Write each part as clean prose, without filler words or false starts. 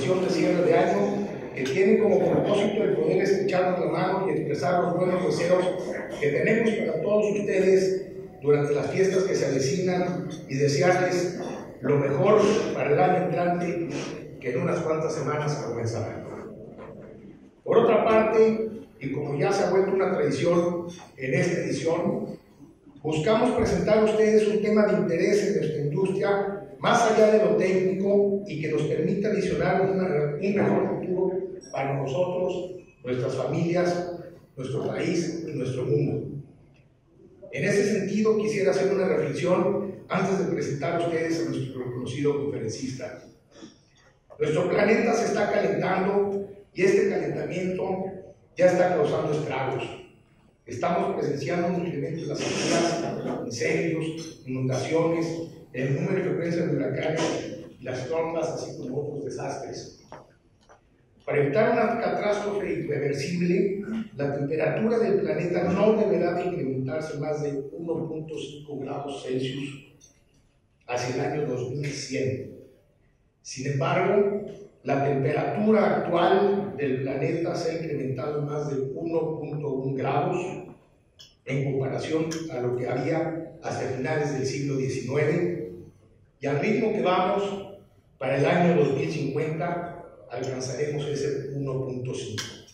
celebración de cierre de año que tiene como propósito el poder estrecharnos la mano y expresar los buenos deseos que tenemos para todos ustedes durante las fiestas que se avecinan y desearles lo mejor para el año entrante que en unas cuantas semanas comenzará. Por otra parte, y como ya se ha vuelto una tradición en esta edición, buscamos presentar a ustedes un tema de interés en nuestra industria más allá de lo técnico y que nos permita visionar un mejor futuro para nosotros, nuestras familias, nuestro país y nuestro mundo. En ese sentido, quisiera hacer una reflexión antes de presentar a ustedes a nuestro reconocido conferencista. Nuestro planeta se está calentando y este calentamiento ya está causando estragos. Estamos presenciando un incremento de las sequías, incendios, inundaciones, el número y frecuencia de huracanes y las tormentas, así como otros desastres. Para evitar una catástrofe irreversible, la temperatura del planeta no deberá de incrementarse más de 1.5 grados Celsius hacia el año 2100. Sin embargo, la temperatura actual del planeta se ha incrementado más de 1.1 grados en comparación a lo que había hasta finales del siglo XIX, y al ritmo que vamos, para el año 2050 alcanzaremos ese 1.5.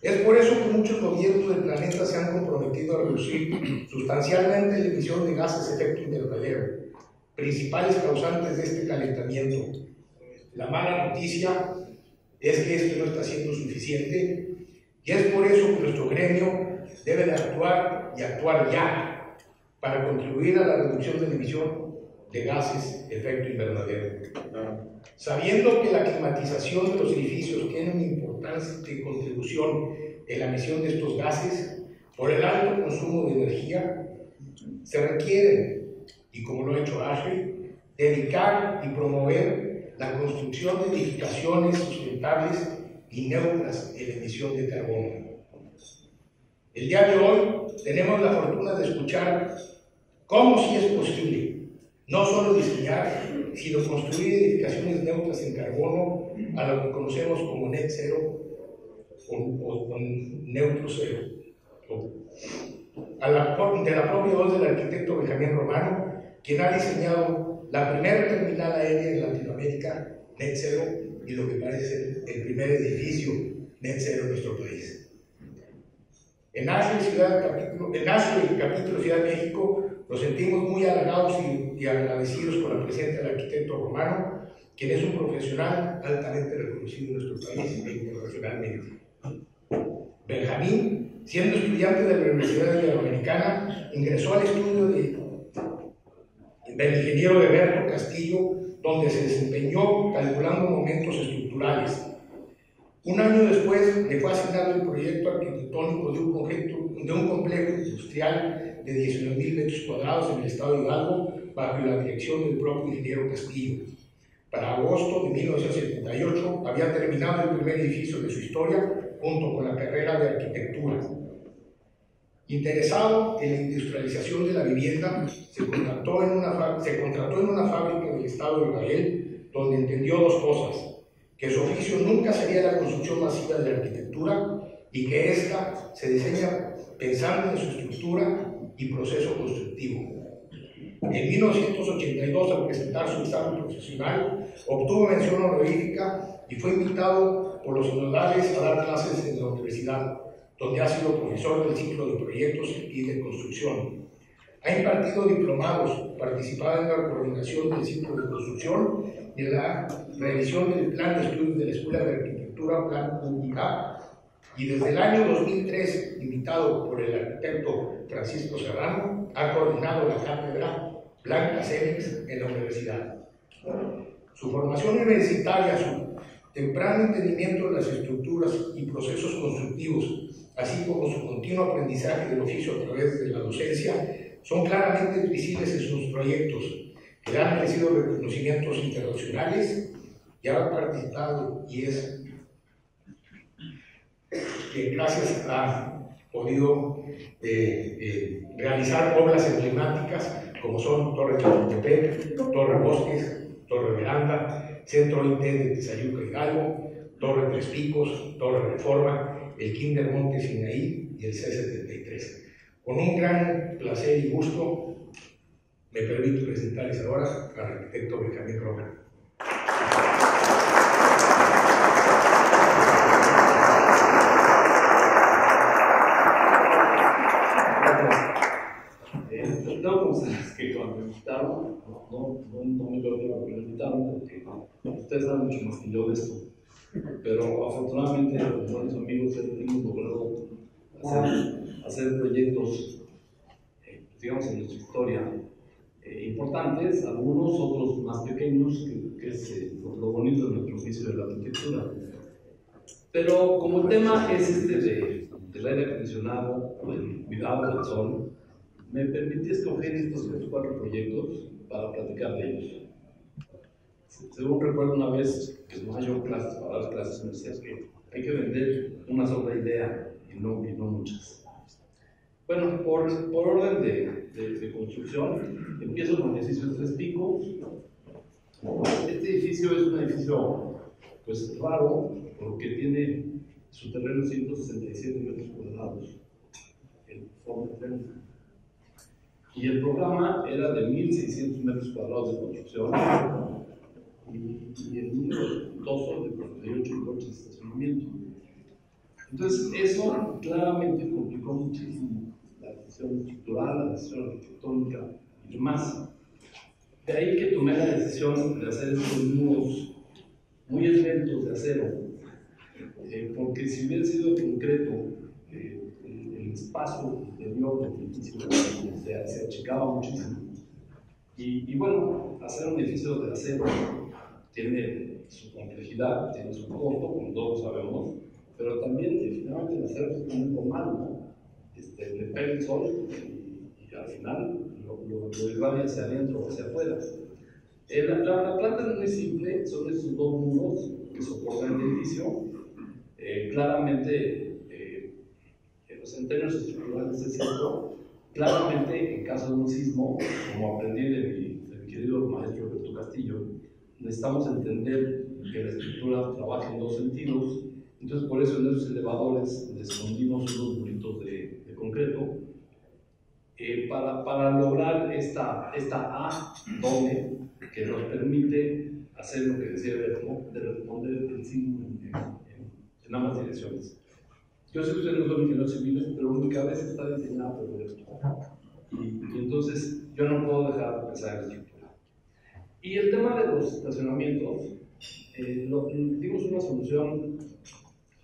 Es por eso que muchos gobiernos del planeta se han comprometido a reducir sustancialmente la emisión de gases de efecto invernadero, principales causantes de este calentamiento. La mala noticia es que esto no está siendo suficiente y es por eso que nuestro gremio debe de actuar y actuar ya para contribuir a la reducción de la emisión de gases de efecto invernadero. Sabiendo que la climatización de los edificios tiene una importante contribución en la emisión de estos gases, por el alto consumo de energía, se requiere, y como lo ha hecho Ashley, dedicar y promover la construcción de edificaciones sustentables y neutras en la emisión de carbono. El día de hoy tenemos la fortuna de escuchar cómo sí es posible no solo diseñar, sino construir edificaciones neutras en carbono, a lo que conocemos como net cero o neutro cero. De la propia voz del arquitecto Benjamín Romano, quien ha diseñado la primera terminal aérea en Latinoamérica net cero y lo que parece ser el primer edificio net cero en nuestro país. En Ashley, capítulo Ciudad de México, nos sentimos muy halagados y agradecidos con la presencia del arquitecto Romano, quien es un profesional altamente reconocido en nuestro país e internacionalmente. Benjamín, siendo estudiante de la Universidad Iberoamericana, ingresó al estudio del ingeniero Eberto Castillo, donde se desempeñó calculando momentos estructurales. Un año después le fue asignado el proyecto arquitectónico de un complejo industrial de 19,000 metros cuadrados en el estado de Hidalgo, bajo la dirección del propio ingeniero Castillo. Para agosto de 1978 había terminado el primer edificio de su historia, junto con la carrera de arquitectura. Interesado en la industrialización de la vivienda, se contrató en una fábrica del estado de Israel, donde entendió dos cosas: que su oficio nunca sería la construcción masiva de la arquitectura y que ésta se diseña pensando en su estructura y proceso constructivo. En 1982, al presentar su examen profesional, obtuvo mención honorífica y fue invitado por los sinodales a dar clases en la universidad, donde ha sido profesor del ciclo de proyectos y de construcción. Ha impartido diplomados, participado en la coordinación del ciclo de construcción y en la revisión del plan de estudios de la Escuela de Arquitectura, Plan UIA, y desde el año 2003, invitado por el arquitecto Francisco Serrano, ha coordinado la cátedra Blanca Célix en la universidad. Su formación universitaria, su temprano entendimiento de las estructuras y procesos constructivos, así como su continuo aprendizaje del oficio a través de la docencia, son claramente visibles en sus proyectos, que le han merecido reconocimientos internacionales y ha participado y es que gracias a podido realizar obras emblemáticas como son Torre Chapultepec, Torre Bosques, Torre Miranda, Centro IT de Tizayuca Hidalgo, Torre Tres Picos, Torre Reforma, el Kinder Monte Sinaí y el C73. Con un gran placer y gusto, me permito presentarles ahora al arquitecto Benjamín Roca. Que cuando me invitaron, no me lo digo que me invitaron porque ustedes saben mucho más que yo de esto, pero afortunadamente con buenos amigos hemos logrado hacer proyectos, digamos, en nuestra historia importantes, algunos, otros más pequeños, que es lo bonito de nuestro oficio de la arquitectura. Pero como el tema es del aire acondicionado, del cuidado del sol, me permití escoger estos 4 proyectos para platicar de ellos. Según recuerdo una vez que no hay clases para dar clases, me decía que hay que vender una sola idea y no muchas. Bueno, por orden de construcción, empiezo con el edificio Tres Picos. Este edificio es un edificio pues raro porque tiene su terreno 167 metros cuadrados. Y el programa era de 1.600 metros cuadrados de construcción y el número toso de 48 coches de estacionamiento. Entonces, eso claramente complicó muchísimo la decisión estructural, la decisión arquitectónica y demás. De ahí que tomé la decisión de hacer estos muros muy esbeltos de acero, porque si hubiera sido concreto, el espacio interior del edificio se achicaba muchísimo. Y bueno, hacer un edificio de acero tiene su complejidad, tiene su costo, como todos sabemos, pero también finalmente el acero es muy normal, ¿no? Le pega el sol y al final lo irradia hacia adentro o hacia afuera. La planta no es muy simple, son estos 2 muros que soportan el edificio. Claramente, en términos estructurales es cierto, claramente en caso de un sismo, como aprendí de mi querido maestro Roberto Castillo, necesitamos entender que la estructura trabaja en 2 sentidos. Entonces, por eso en esos elevadores les escondimos unos muritos de concreto para lograr esta A doble que nos permite hacer lo que decía Berto, de responder el sismo en ambas direcciones. Yo sé que ustedes no son ingenieros civiles, pero mi cabeza está diseñada por esto. Y entonces yo no puedo dejar de pensar en la estructura. Y el tema de los estacionamientos, dimos una solución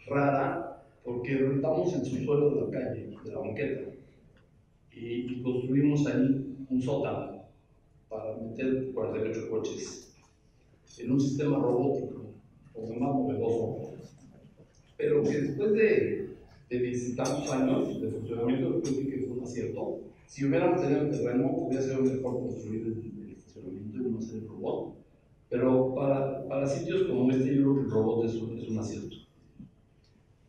rara porque rentamos el subsuelo de la calle, de la banqueta, y construimos ahí un sótano para meter 48 coches en un sistema robótico, o más novedoso, pero que después de 10 y tantos años de funcionamiento, creo que fue un acierto. Si hubiéramos tenido el terreno, hubiera sido mejor construir el estacionamiento y no hacer el robot. Pero para sitios como este, yo creo que el robot es un acierto.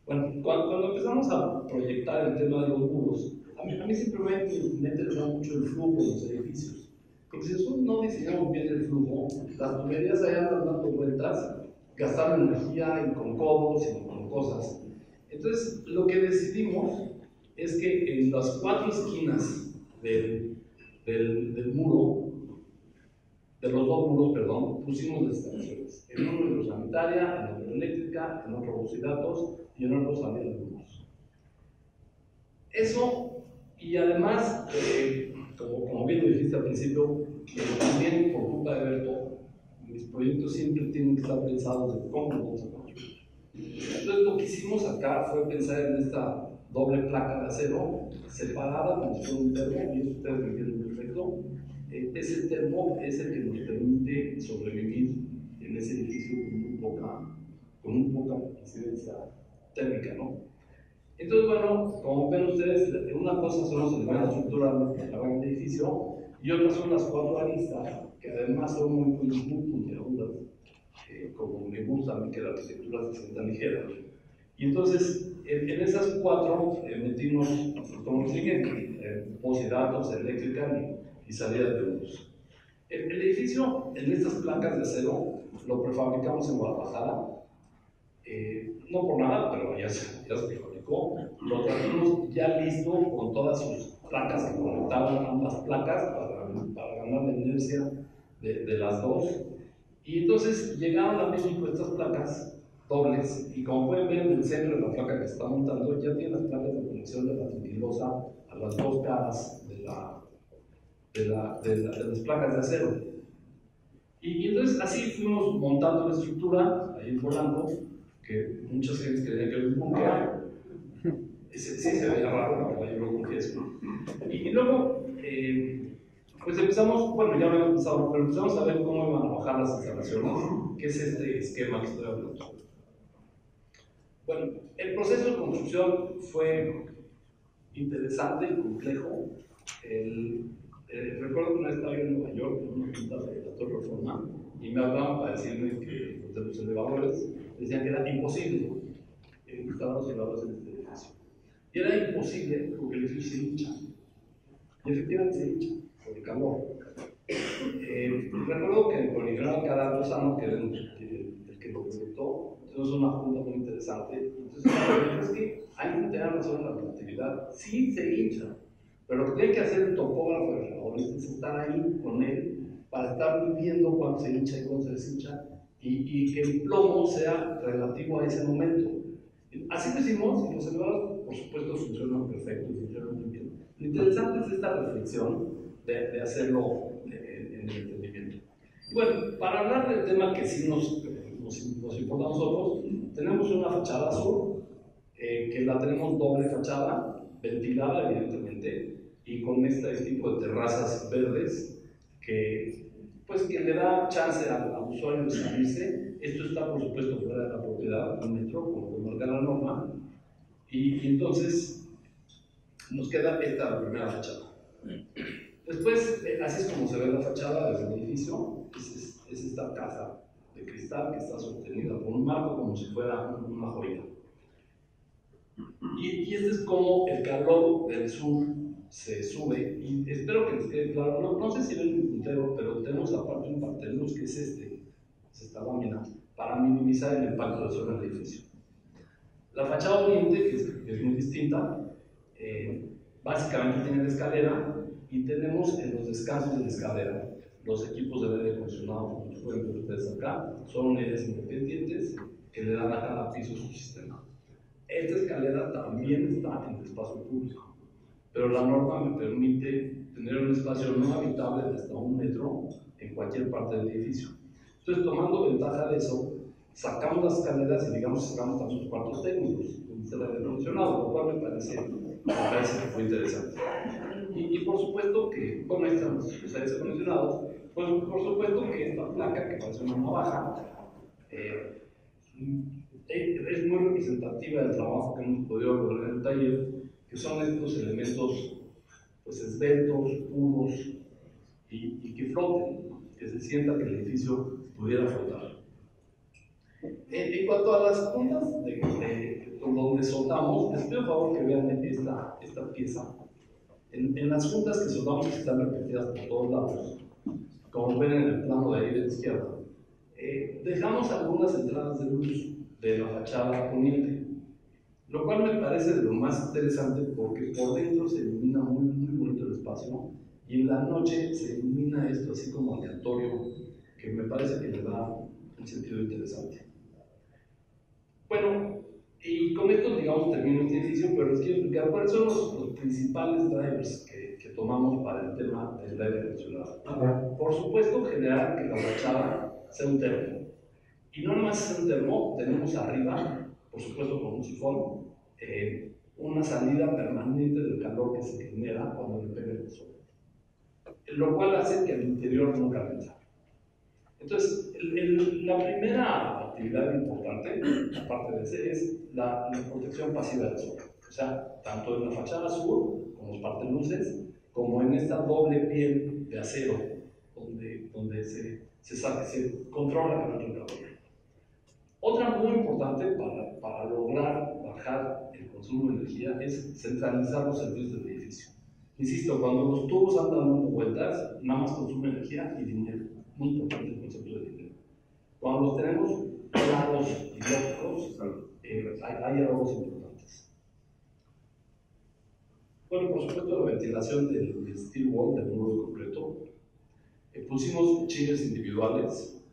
Bueno, cuando empezamos a proyectar el tema de los muros, a mí siempre me interesa mucho el flujo de los edificios. Porque si nosotros no diseñamos bien el flujo, las tuberías ahí andan dando vueltas, gastando energía y con codos y con cosas. Entonces, lo que decidimos es que en las 4 esquinas del muro, de los 2 muros, perdón, pusimos las instalaciones. En uno hidrosanitaria, en otro eléctrica, en otro voz y datos y en otro salida de luz. Eso, y además, como bien lo dijiste al principio, también por culpa de Berto, mis proyectos siempre tienen que estar pensados de cómo los vamos a construir. Entonces, lo que hicimos acá fue pensar en esta doble placa de acero separada como si fuera un termo, y eso ustedes me entienden perfecto. Ese termo es el que nos permite sobrevivir en ese edificio con muy poca incidencia térmica, ¿no? Entonces, bueno, como ven ustedes, una cosa son los elementos estructurales del gran edificio y otras son las 4 aristas, que además son muy puntiagudas, como me gusta a mí que la arquitectura se sienta ligera. Y entonces, en esas 4 metimos como siguiente: voz y datos, eléctrica y salida de luz. El edificio, en estas placas de acero, lo prefabricamos en Guadalajara, no por nada, pero ya se prefabricó, lo trajimos ya listo con todas sus placas que conectaban ambas placas para ganar la inercia de las dos. Y entonces llegaron a México estas placas dobles, y como pueden ver en el centro de la placa que se está montando, ya tiene las placas de conexión de la fibrilosa a las dos caras de las placas de acero. Y entonces así fuimos montando la estructura ahí en Polanco, que muchas gentes creían que era un búnker. Sí se veía raro, pero yo lo confieso. Y luego, pues empezamos, bueno, ya habíamos empezado, pero empezamos a ver cómo iban a bajar las instalaciones, que es este esquema que estoy hablando. Bueno, el proceso de construcción fue interesante y complejo. Recuerdo que una vez estaba yo en Nueva York, en una junta de la Torre Reforma, y me hablaban para decirme que de los elevadores decían que era imposible instalar los elevadores en este edificio. Y era imposible porque el edificio se hincha. Y efectivamente se hincha por el calor. Recuerdo que con el general Alcalá Lozano, que era el que lo proyectó, tuvimos una junta muy interesante. Entonces, es que hay que tener razón en la relatividad. Sí se hincha, pero lo que tiene que hacer el topógrafo del elevador es estar ahí con él para estar viendo cuándo se hincha y cuándo se deshincha, y que el plomo sea relativo a ese momento. Así lo hicimos, y los elevadores, por supuesto, funcionan perfecto y funcionan muy bien. Lo interesante es esta reflexión de hacerlo en el entendimiento. Y bueno, para hablar del tema que sí nos importa a nosotros, tenemos una fachada sur, que la tenemos doble fachada, ventilada evidentemente, y con este tipo de terrazas verdes que le da chance al usuario de salirse. Esto está, por supuesto, fuera de la propiedad del metro, como marca la norma, y entonces nos queda la primera fachada. Después, así es como se ve la fachada desde el edificio. Es esta casa de cristal que está sostenida por un marco como si fuera una joya. Y este es como el calor del sur se sube, y espero que les quede claro. No sé si ven el puntero, pero tenemos aparte un parteluz que es esta lámina, para minimizar el impacto del sol en el edificio. La fachada oriente, que es muy distinta, básicamente tiene la escalera, y tenemos en los descansos de la escalera los equipos de aire acondicionado, como pueden ver ustedes acá, son unidades independientes que le dan a cada piso su sistema. Esta escalera también está en el espacio público, pero la norma me permite tener un espacio no habitable de hasta 1 metro en cualquier parte del edificio. Entonces, tomando ventaja de eso, sacamos las escaleras y, digamos, sacamos también los cuartos técnicos, donde está el aire acondicionado, lo cual me parece que fue interesante. Y por supuesto que, bueno, ahí están los aires acondicionados, pues por supuesto que esta placa, que parece una navaja, es muy representativa del trabajo que hemos podido lograr en el taller, que son estos elementos pues esbeltos, puros y que floten, que se sienta que el edificio pudiera flotar. En cuanto a las puntas donde soldamos, les pido por favor que vean esta pieza. En las juntas que soldamos, que están repetidas por todos lados, como ven en el plano de ahí de la izquierda, dejamos algunas entradas de luz de la fachada poniente, lo cual me parece de lo más interesante, porque por dentro se ilumina muy, muy bonito el espacio, y en la noche se ilumina esto así como aleatorio, que me parece que le da un sentido interesante. Bueno, y con esto, digamos, termino este edificio, pero les quiero explicar cuáles son los principales drivers que tomamos para el tema del aire acondicionado. Por supuesto, generar que la fachada sea un termo. Y no nomás sea un termo, tenemos arriba, por supuesto con un sifón, una salida permanente del calor que se genera cuando le pega el sol, lo cual hace que el interior no caliente. Entonces, la primera actividad importante, aparte de ese, es la protección pasiva del sol. O sea, tanto en la fachada sur, con los parteluces, como en esta doble piel de acero, donde se controla el calor. Otra muy importante para lograr bajar el consumo de energía es centralizar los servicios del edificio. Insisto, cuando los tubos andan dando vueltas, nada más consume energía y dinero. Muy importante el concepto de dinero. Cuando los tenemos claros y lógicos, hay errores importantes. Bueno, por supuesto, la ventilación del steel wall, del muro de concreto. Pusimos chilles individuales.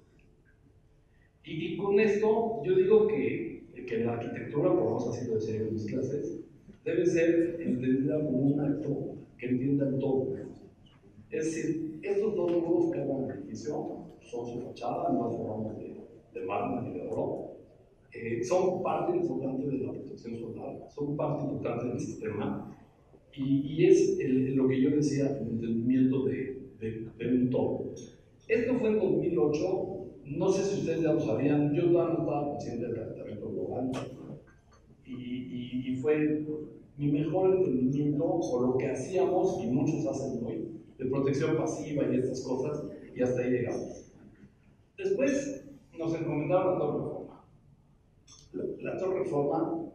Y con esto, yo digo que la arquitectura, por lo menos así lo decía en mis clases, debe ser entendida como un acto que entienda el todo. Es decir, estos dos muros que hagan el edificio son su fachada, no formamos de mármol ni de oro. Son parte importante de la protección solar, son parte importante del sistema, y es lo que yo decía, el entendimiento de un todo. Esto fue en 2008, no sé si ustedes ya lo sabían, yo no estaba consciente del calentamiento global, y fue mi mejor entendimiento por lo que hacíamos, y muchos hacen hoy, de protección pasiva y estas cosas, y hasta ahí llegamos. Después nos encomendaron la Torre Reforma. La Torre Reforma,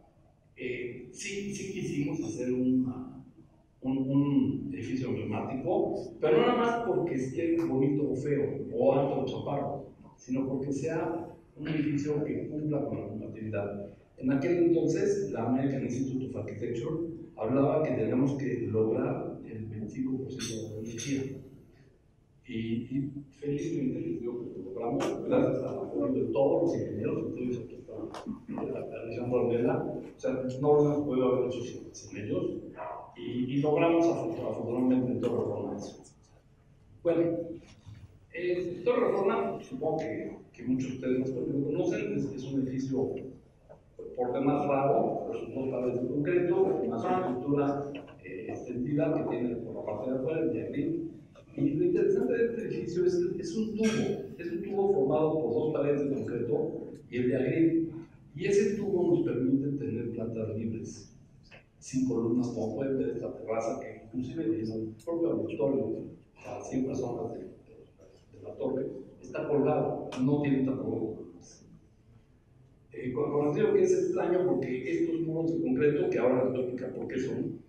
sí quisimos hacer un edificio emblemático, pero no nada más porque esté bonito o feo, o alto o chaparro, sino porque sea un edificio que cumpla con la normatividad. En aquel entonces, la American Institute of Architecture hablaba que teníamos que lograr el 25% de energía. Y felizmente les digo que lo logramos, gracias al apoyo de todos los ingenieros, entonces aquí está Alejandro Ornella, o sea, no lo puedo haber hecho sin ellos, y logramos afortunadamente en Torre Reforma eso. Bueno, Torre Reforma, supongo que muchos de ustedes lo conocen, es un edificio por demás raro, por sus dos paredes de concreto, una estructura extendida que tiene por la parte de afuera el de aquí. Y lo interesante de este edificio es un tubo formado por dos paredes de concreto y el de agri. Y ese tubo nos permite tener plantas libres, sin columnas, como pueden ver esta terraza, que inclusive en el propio auditorio, a 100 personas de la torre, está colgado, no tiene tampoco columnas. Como les digo que es extraño porque estos muros de concreto, que ahora les voy a explicar por qué son,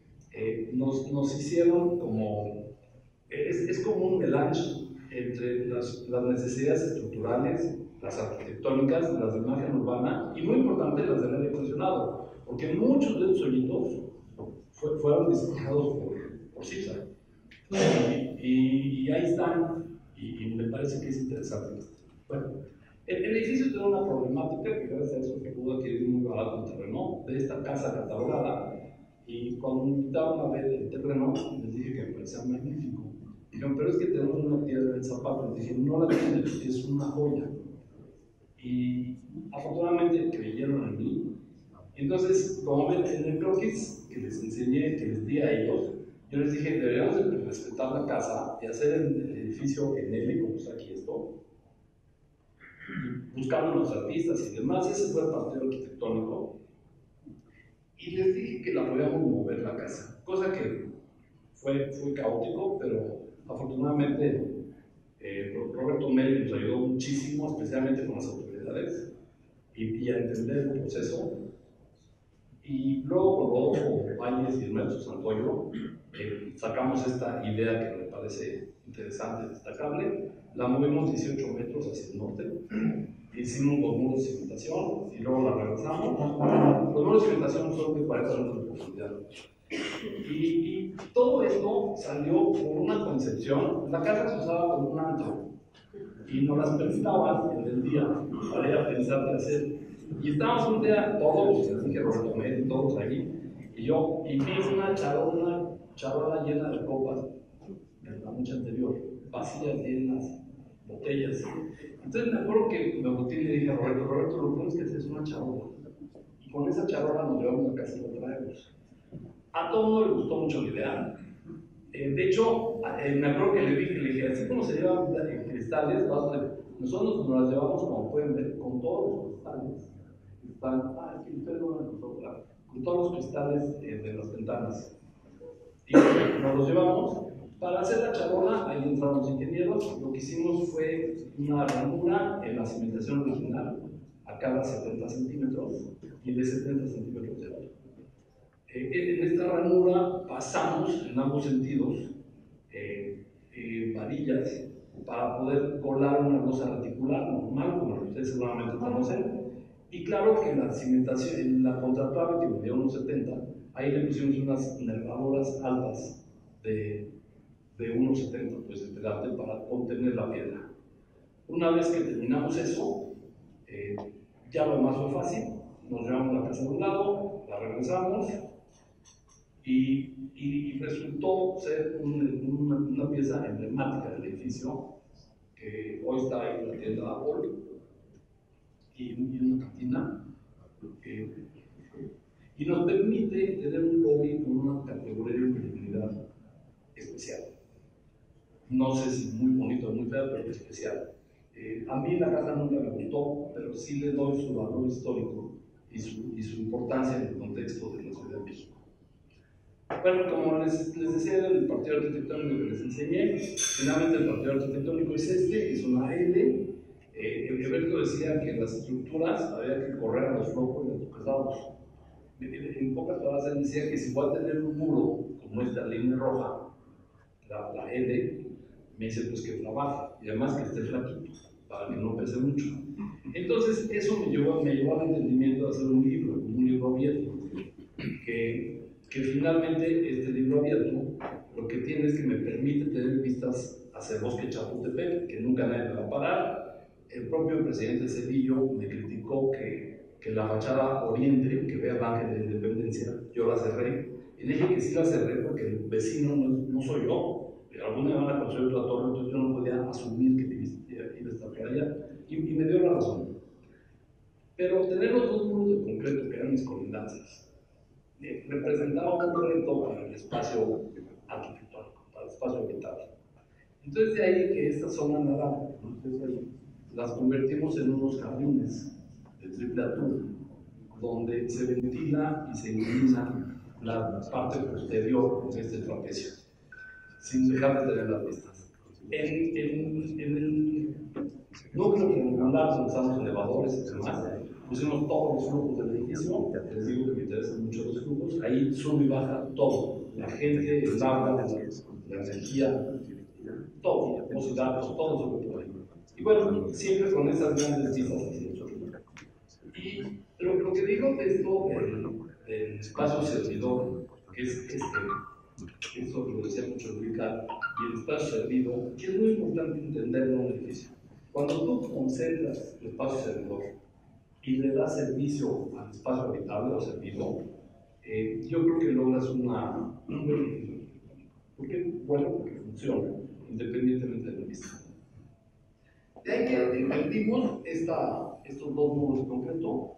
nos hicieron como, es como un melange entre las necesidades estructurales, las arquitectónicas, las de imagen urbana y, muy importante, las del aire acondicionado, porque muchos de estos hoyitos fueron diseñados por CISA. Y ahí están, y me parece que es interesante. Bueno, el edificio tiene una problemática que gracias a eso que pudo adquirir muy barato el terreno de esta casa catalogada, y cuando me invitaron a ver el terreno les dije que me parecía magnífico. Dijeron, pero es que tenemos una piedra en el zapato. Les dije, no la tienen, es una joya. Y afortunadamente creyeron en mí. Entonces, como ven en el croquis que les enseñé, que les di a ellos, yo les dije, deberíamos de respetar la casa y hacer el edificio en L, como está aquí esto, buscando los artistas y demás. Ese fue el partido arquitectónico. Y les dije que la podíamos mover la casa, cosa que fue caótico, pero afortunadamente Roberto Meli nos ayudó muchísimo, especialmente con las autoridades, y a entender el proceso. Y luego con Rodolfo Báñez y el maestro Santoyo sacamos esta idea que me parece interesante, destacable. La movimos 18 metros hacia el norte, hicimos los muros de cimentación y luego la regresamos. Los muros de cimentación son de 40 metros de profundidad. Y todo esto salió por una concepción. La casa se usaba como un antro y nos las prestaban en el día para ir a pensar qué hacer. Y estábamos un día todos, les dije Roberto Meli, todos allí, y vi una charola llena de copas de la noche anterior, vacías, llenas, botellas. Entonces me acuerdo que me boté y le dije a Roberto, lo que tienes que hacer es una charola. Y con esa charola nos llevamos a casa y la traemos. A todo el mundo le gustó mucho la idea. De hecho, me acuerdo que le dije, así como se llevan cristales, nosotros nos las llevamos, como pueden ver, con todos los cristales. Aquí ustedes lo van a fotografiar, con todos los cristales de las ventanas. Y nos los llevamos. Para hacer la charola, ahí entraron los ingenieros. Lo que hicimos fue una ranura en la cimentación original, a cada 70 centímetros, y de 70 centímetros de alto. En esta ranura pasamos en ambos sentidos varillas para poder colar una losa reticular normal, como la ustedes seguramente conocen. Y claro que la cimentación, la contratuave que medía 1,70, ahí le pusimos unas nervadoras altas de 1,70, pues de pegarte para contener la piedra. Una vez que terminamos eso, ya lo más fue fácil, nos llevamos la casa de un lado, la regresamos y resultó ser una pieza emblemática del edificio, que hoy está ahí en la tienda Apple y una cantina, y nos permite tener un lobby con una categoría de credibilidad especial. No sé si muy bonito o muy feo, pero especial. A mí la casa nunca me gustó, pero sí le doy su valor histórico y su importancia en el contexto de la Ciudad de México. Bueno, como les decía del partido arquitectónico que les enseñé, finalmente el partido arquitectónico es es una L. Eberto decía que las estructuras había que correr a los flojos y a los pesados. En pocas palabras, él decía que si voy a tener un muro como esta línea roja, la L, me dice pues que trabaje y además que esté flaquito para que no pese mucho. Entonces eso me llevó al entendimiento de hacer un libro abierto, que finalmente este libro abierto lo que tiene es que me permite tener vistas hacia el bosque Chapultepec, que nunca nadie me va a parar. El propio presidente Cedillo me criticó que la fachada oriente, que vea el Ángel de la Independencia, yo la cerré, y le dije que sí la cerré porque el vecino no soy yo. Alguna vez van a construir otra torre, entonces yo no podía asumir que iba a estar por allá, y me dio la razón. Pero tener los dos muros de concreto, que eran mis colindancias, representaba un reto para el espacio arquitectónico, para el espacio habitable. Entonces de ahí que esta zona naranja, las convertimos en unos jardines de triple atul, donde se ventila y se ilumina la parte posterior de este trapecio, sin dejar de tener las vistas. En el núcleo triangular donde están los elevadores y demás, pusimos todos los flujos del edificio. Les digo que me interesan mucho los flujos. Ahí sube y baja todo: la gente, el agua, la energía, todo, los datos, todo sube por ahí. Y bueno, siempre con esas grandes vistas hacia el sur. Y lo que digo de esto del espacio servidor, que es eso que lo decía mucho Luica, y el espacio servido, que es muy importante entenderlo en un edificio. Cuando tú concentras el espacio servidor y le das servicio al espacio habitable o servido, yo creo que logras un buen edificio. ¿Por qué? Bueno, porque funciona, independientemente de la vista. De ahí que entendimos estos dos muros de concreto,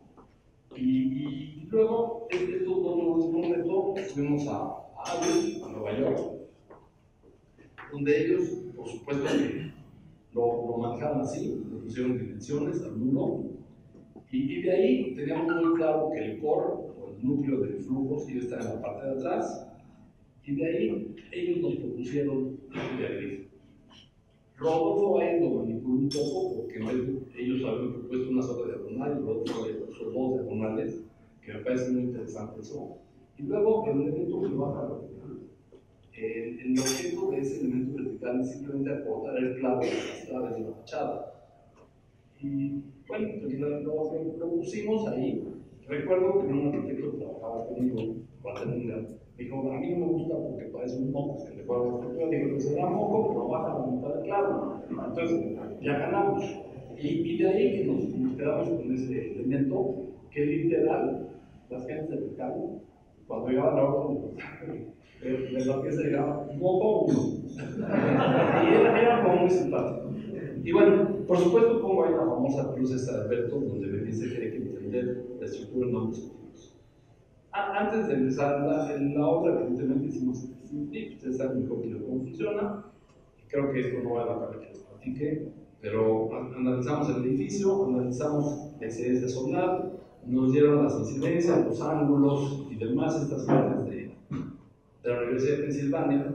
y luego estos dos muros de concreto fuimos a Nueva York, donde ellos, por supuesto, lo manejaban así, le pusieron dimensiones al muro, y de ahí teníamos muy claro que el core, o el núcleo de flujos, iba a estar en la parte de atrás, y de ahí ellos nos propusieron de gris. Rodolfo ahí lo manipuló un poco, porque ellos habían propuesto una sola diagonal, y Rodolfo hizo dos diagonales, que me parece muy interesante eso. Y luego el elemento que baja vertical. El objeto de ese elemento vertical es simplemente aportar el clavo de las claves de la fachada. Y bueno, pues lo propusimos ahí. Recuerdo que un arquitecto trabajaba conmigo, Guatemala, me dijo: a mí no me gusta porque parece un moco que le juega la estructura. Digo, que se da moco, pero baja la mitad del clavo. Entonces, ya ganamos. Y de ahí que nos quedamos con ese elemento que literal, las gentes del mercado, cuando llegaba la hora de la pieza, llegaba moco uno. Y era como muy simpático. Y bueno, por supuesto pongo ahí la famosa cruz esta de Alberto, donde me dice que hay que entender la estructura en ambos sentidos. Antes de empezar la obra, evidentemente hicimos este, ustedes saben mejor que cómo funciona, y creo que esto no vale la pena que les platique, pero analizamos el edificio, analizamos la incidencia solar, nos dieron las incidencias, los ángulos y demás, estas partes de la Universidad de Pensilvania.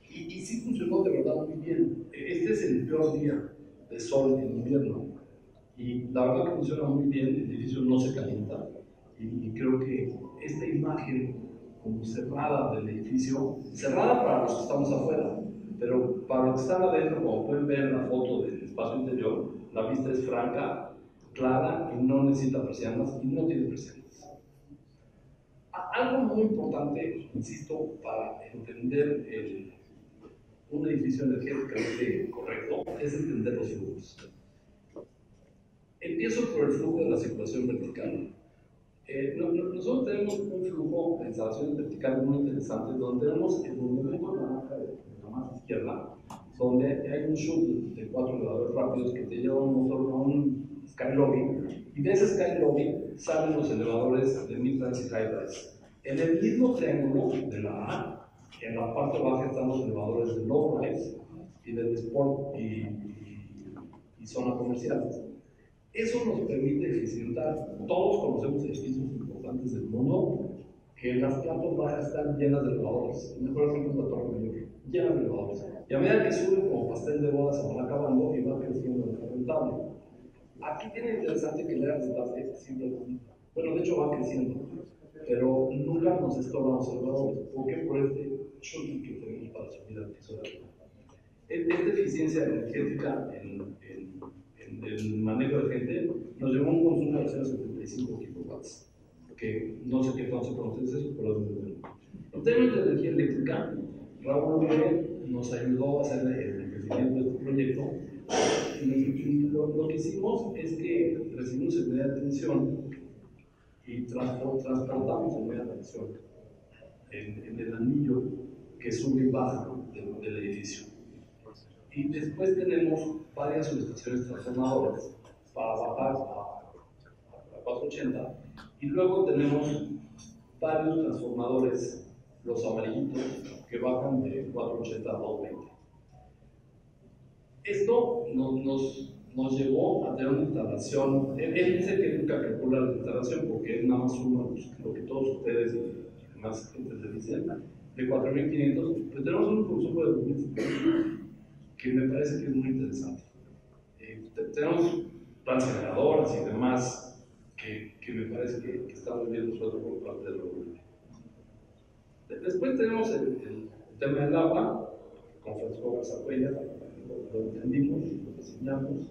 Y sí funcionó de verdad muy bien. Este es el peor día de sol en invierno. Y la verdad que funciona muy bien, el edificio no se calienta. Y creo que esta imagen como cerrada del edificio, cerrada para los que estamos afuera, pero para los que están adentro, como pueden ver en la foto del espacio interior, La vista es franca, clara y no necesita persianas y no tiene persianas. Algo muy importante, insisto, para entender un edificio energéticamente correcto es entender los flujos. Empiezo por el flujo de la circulación vertical. Nosotros tenemos un flujo de instalaciones verticales muy interesante, donde tenemos el movimiento naranja de la más izquierda, donde hay un sub de 4 elevadores rápidos que te llevan a un sky lobby, y de ese sky lobby salen los elevadores de mid-rise y high-rise. En el mismo triángulo de la A, en la parte baja están los elevadores de low-rise y del sport y zona comercial. Eso nos permite eficientar. Todos conocemos edificios importantes del mundo que las plantas bajas están llenas de elevadores. El mejor ejemplo es la Torre Mayor, llenas de elevadores. Y a medida que suben como pastel de boda se van acabando y va creciendo el rentable. Aquí tiene interesante que el área rentable siempre, bueno, de hecho va creciendo, pero nunca nos estorban los elevadores. ¿Por qué? Por este shooting que tenemos para subir al piso de arriba. Esta eficiencia energética en el manejo de gente nos llevó a un consumo de 0.75 kilowatts, que no sé qué tanto conocen eso, pero es muy bueno. En términos de energía eléctrica, Raúl nos ayudó a hacer el crecimiento de este proyecto. Lo que hicimos es que recibimos en media tensión y transportamos en media tensión en el anillo que sube y baja del edificio. Y después tenemos varias subestaciones transformadoras para bajar a 480, y luego tenemos varios transformadores, los amarillitos, que bajan de 480 a 220. Esto nos llevó a tener una instalación. Él dice que nunca calcula la instalación porque es nada más suma lo que todos ustedes y demás gente le dicen, de 4.500, pero tenemos un consumo de 2.700 que me parece que es muy interesante. Tenemos transgeneradoras y demás que me parece que estamos bien nosotros por parte de la República. Después tenemos el tema del agua, con Francisco Garza-Cuellar, lo entendimos, lo diseñamos,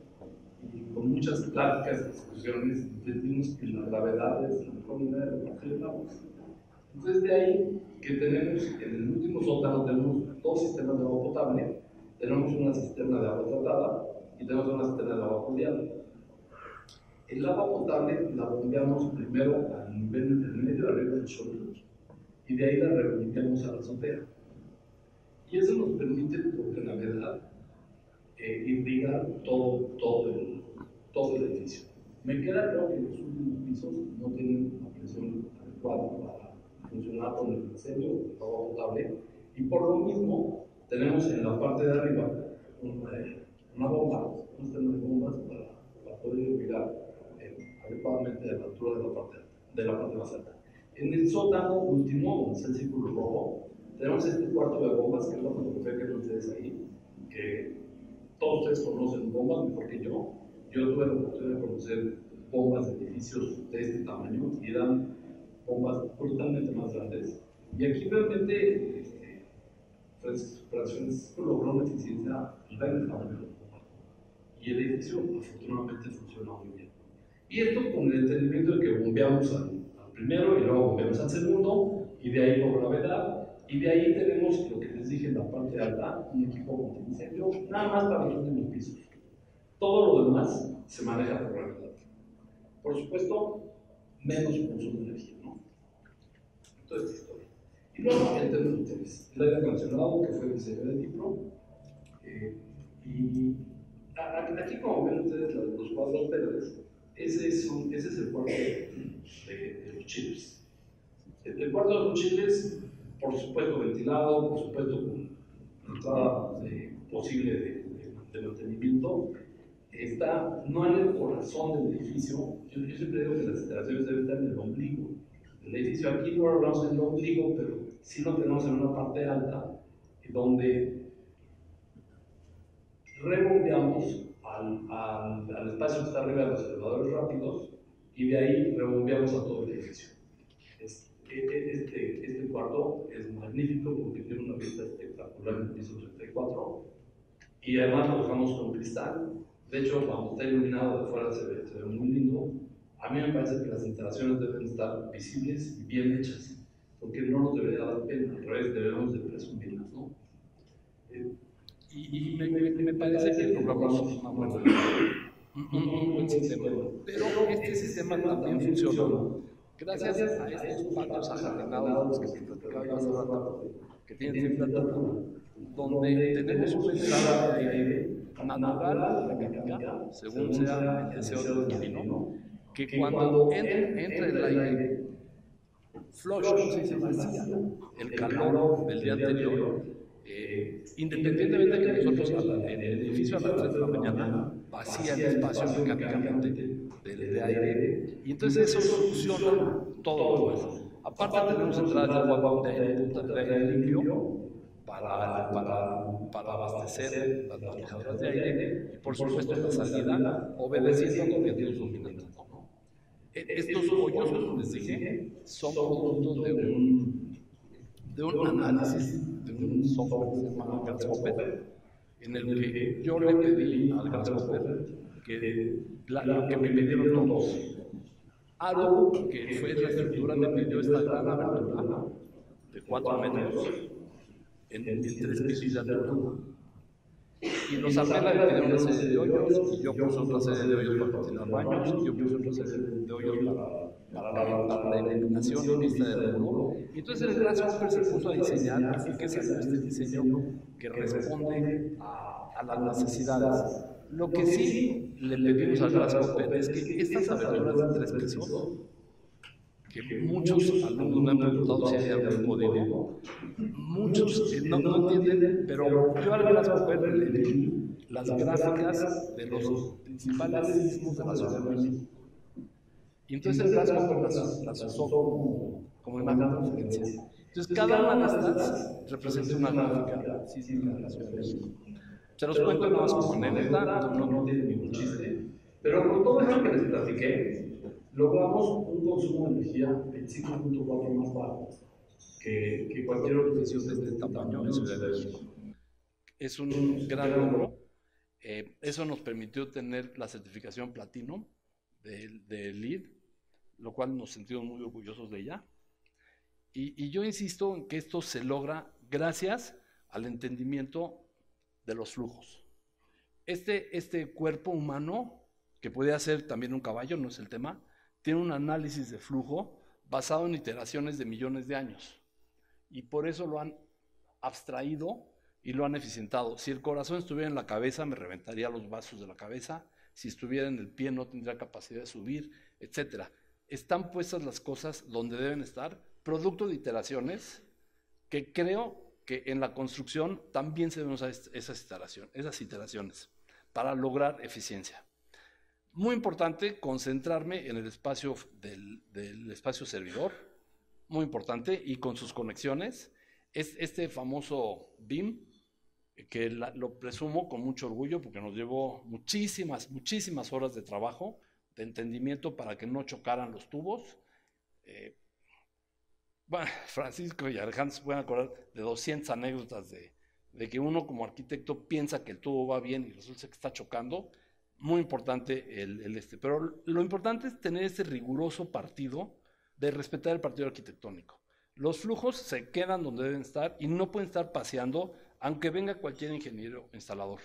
y con muchas pláticas y discusiones entendimos que la gravedad es la mejor manera de proteger el agua. Entonces, de ahí que tenemos, en el último sótano, tenemos 2 sistemas de agua potable. Tenemos una cisterna de agua tratada y tenemos una cisterna de agua pluvial. El agua potable la bombeamos primero al nivel del medio arriba del suelo y de ahí la relimpiamos a la azotea. Y eso nos permite, por gravedad, irrigar todo el edificio. Me queda claro que los últimos pisos no tienen la presión adecuada para funcionar con el diseño de agua potable, y por lo mismo tenemos en la parte de arriba una bomba, un sistema de bombas para poder irrigar adecuadamente a la altura de la parte más alta. En el sótano último, donde está el círculo rojo, tenemos este cuarto de bombas, que es la fotografía que ven ustedes ahí, que todos ustedes conocen bombas mejor que yo. Yo tuve la oportunidad de conocer bombas de edificios de este tamaño y eran bombas brutalmente más grandes. Y aquí realmente Francisco logró una eficiencia gran en el tamaño de la bomba. Y el edificio afortunadamente funciona muy bien. Y esto con el entendimiento de que bombeamos al primero y luego bombeamos al segundo, y de ahí por gravedad. Y de ahí tenemos lo que les dije en la parte alta, un equipo multidiseño, nada más para los últimos pisos. Todo lo demás se maneja por gravedad. Por supuesto, menos consumo de energía, ¿no? Toda esta historia. Y luego el tema de ustedes, el aire acondicionado, que fue el diseño de Tipro. Y aquí, como ven ustedes, los cuadros verdes, ese es el cuarto de los chiles. El cuarto de los chiles, por supuesto silenado, por supuesto con entrada posible de mantenimiento, está no en el corazón del edificio. Yo siempre digo que las instalaciones deben estar en el ombligo del edificio. Aquí no hablamos en el ombligo, pero sí lo tenemos en una parte alta, donde rebombeamos al espacio que está arriba de los elevadores rápidos, y de ahí rebombeamos a todo el edificio. Este cuarto es magnífico porque tiene una vista espectacular en el piso 34, y además lo dejamos con cristal. De hecho, cuando está iluminado de fuera se ve muy lindo. A mí me parece que las instalaciones deben estar visibles y bien hechas, porque no nos debería dar pena, al revés, debemos de presumirlas, ¿no? Y me parece que logramos un buen sistema, pero este sistema también funciona gracias a estos patios ajardinados que te platicaba yo hace rato, que tienen temperatura, donde tenemos una entrada de aire natural, mecánica, según sea el deseo del inquilino, que cuando entra el aire flush, como se dice, vacía el calor del día anterior, independientemente de que nosotros en el edificio a las 3 de la mañana vacía el espacio mecánicamente de aire, y entonces eso soluciona todo lo demás. Aparte tenemos entradas de agua de aire limpio para abastecer las manejadoras de aire, y por supuesto la salida obedeciendo los vientos dominantes. Estos hoyos, como les dije, son productos de un análisis de un software que se llama Grasshopper, en el que yo le pedí al Grasshopper lo que me pidieron todos. Algo que fue la estructura, me pidió esta gran abertura de 4 metros en 3 pisos de altura. Y los Armela le pidieron una serie de hoyos, y yo puse otra serie de hoyos para cocinar baños, y yo puse otra serie de hoyos para la iluminación y vista del muro. Y entonces el Grasshopper se puso a diseñar, así que salió este diseño que responde a las necesidades. Lo que sí le pedimos al Grasshopper es que estas aberturas de 3 pisos, que muchos alumnos me han preguntado si hay algún código, muchos no entienden, pero yo al Grasshopper le di las gráficas de los principales sismos de la Ciudad de México. Y entonces el Grasshopper las usó como imagen de referencia. Entonces cada una de estas representa una gráfica sísmica de la Ciudad de México. Se los cuento nada más como anécdota, no tiene ningún chiste, pero con todo eso que les platiqué, logramos un consumo de energía 25.4 más bajo que cualquier edificio de este tamaño en Ciudad de México. Es un gran logro. Eso nos permitió tener la certificación platino de LEED, lo cual nos sentimos muy orgullosos de ella. Y yo insisto en que esto se logra gracias al entendimiento de los flujos. Este cuerpo humano, que puede ser también un caballo, no es el tema, tiene un análisis de flujo basado en iteraciones de millones de años. Y por eso lo han abstraído y lo han eficientado. Si el corazón estuviera en la cabeza, me reventaría los vasos de la cabeza. Si estuviera en el pie, no tendría capacidad de subir, etc. Están puestas las cosas donde deben estar, producto de iteraciones que creo que en la construcción también se deben usar esas iteraciones para lograr eficiencia. Muy importante concentrarme en el espacio del espacio servidor, muy importante, y con sus conexiones. Es este famoso BIM, que lo presumo con mucho orgullo porque nos llevó muchísimas horas de trabajo, de entendimiento para que no chocaran los tubos. Bueno, Francisco y Alejandro se pueden acordar de 200 anécdotas de que uno como arquitecto piensa que el tubo va bien y resulta que está chocando. Muy importante pero lo importante es tener ese riguroso partido de respetar el partido arquitectónico. Los flujos se quedan donde deben estar y no pueden estar paseando aunque venga cualquier ingeniero instalador.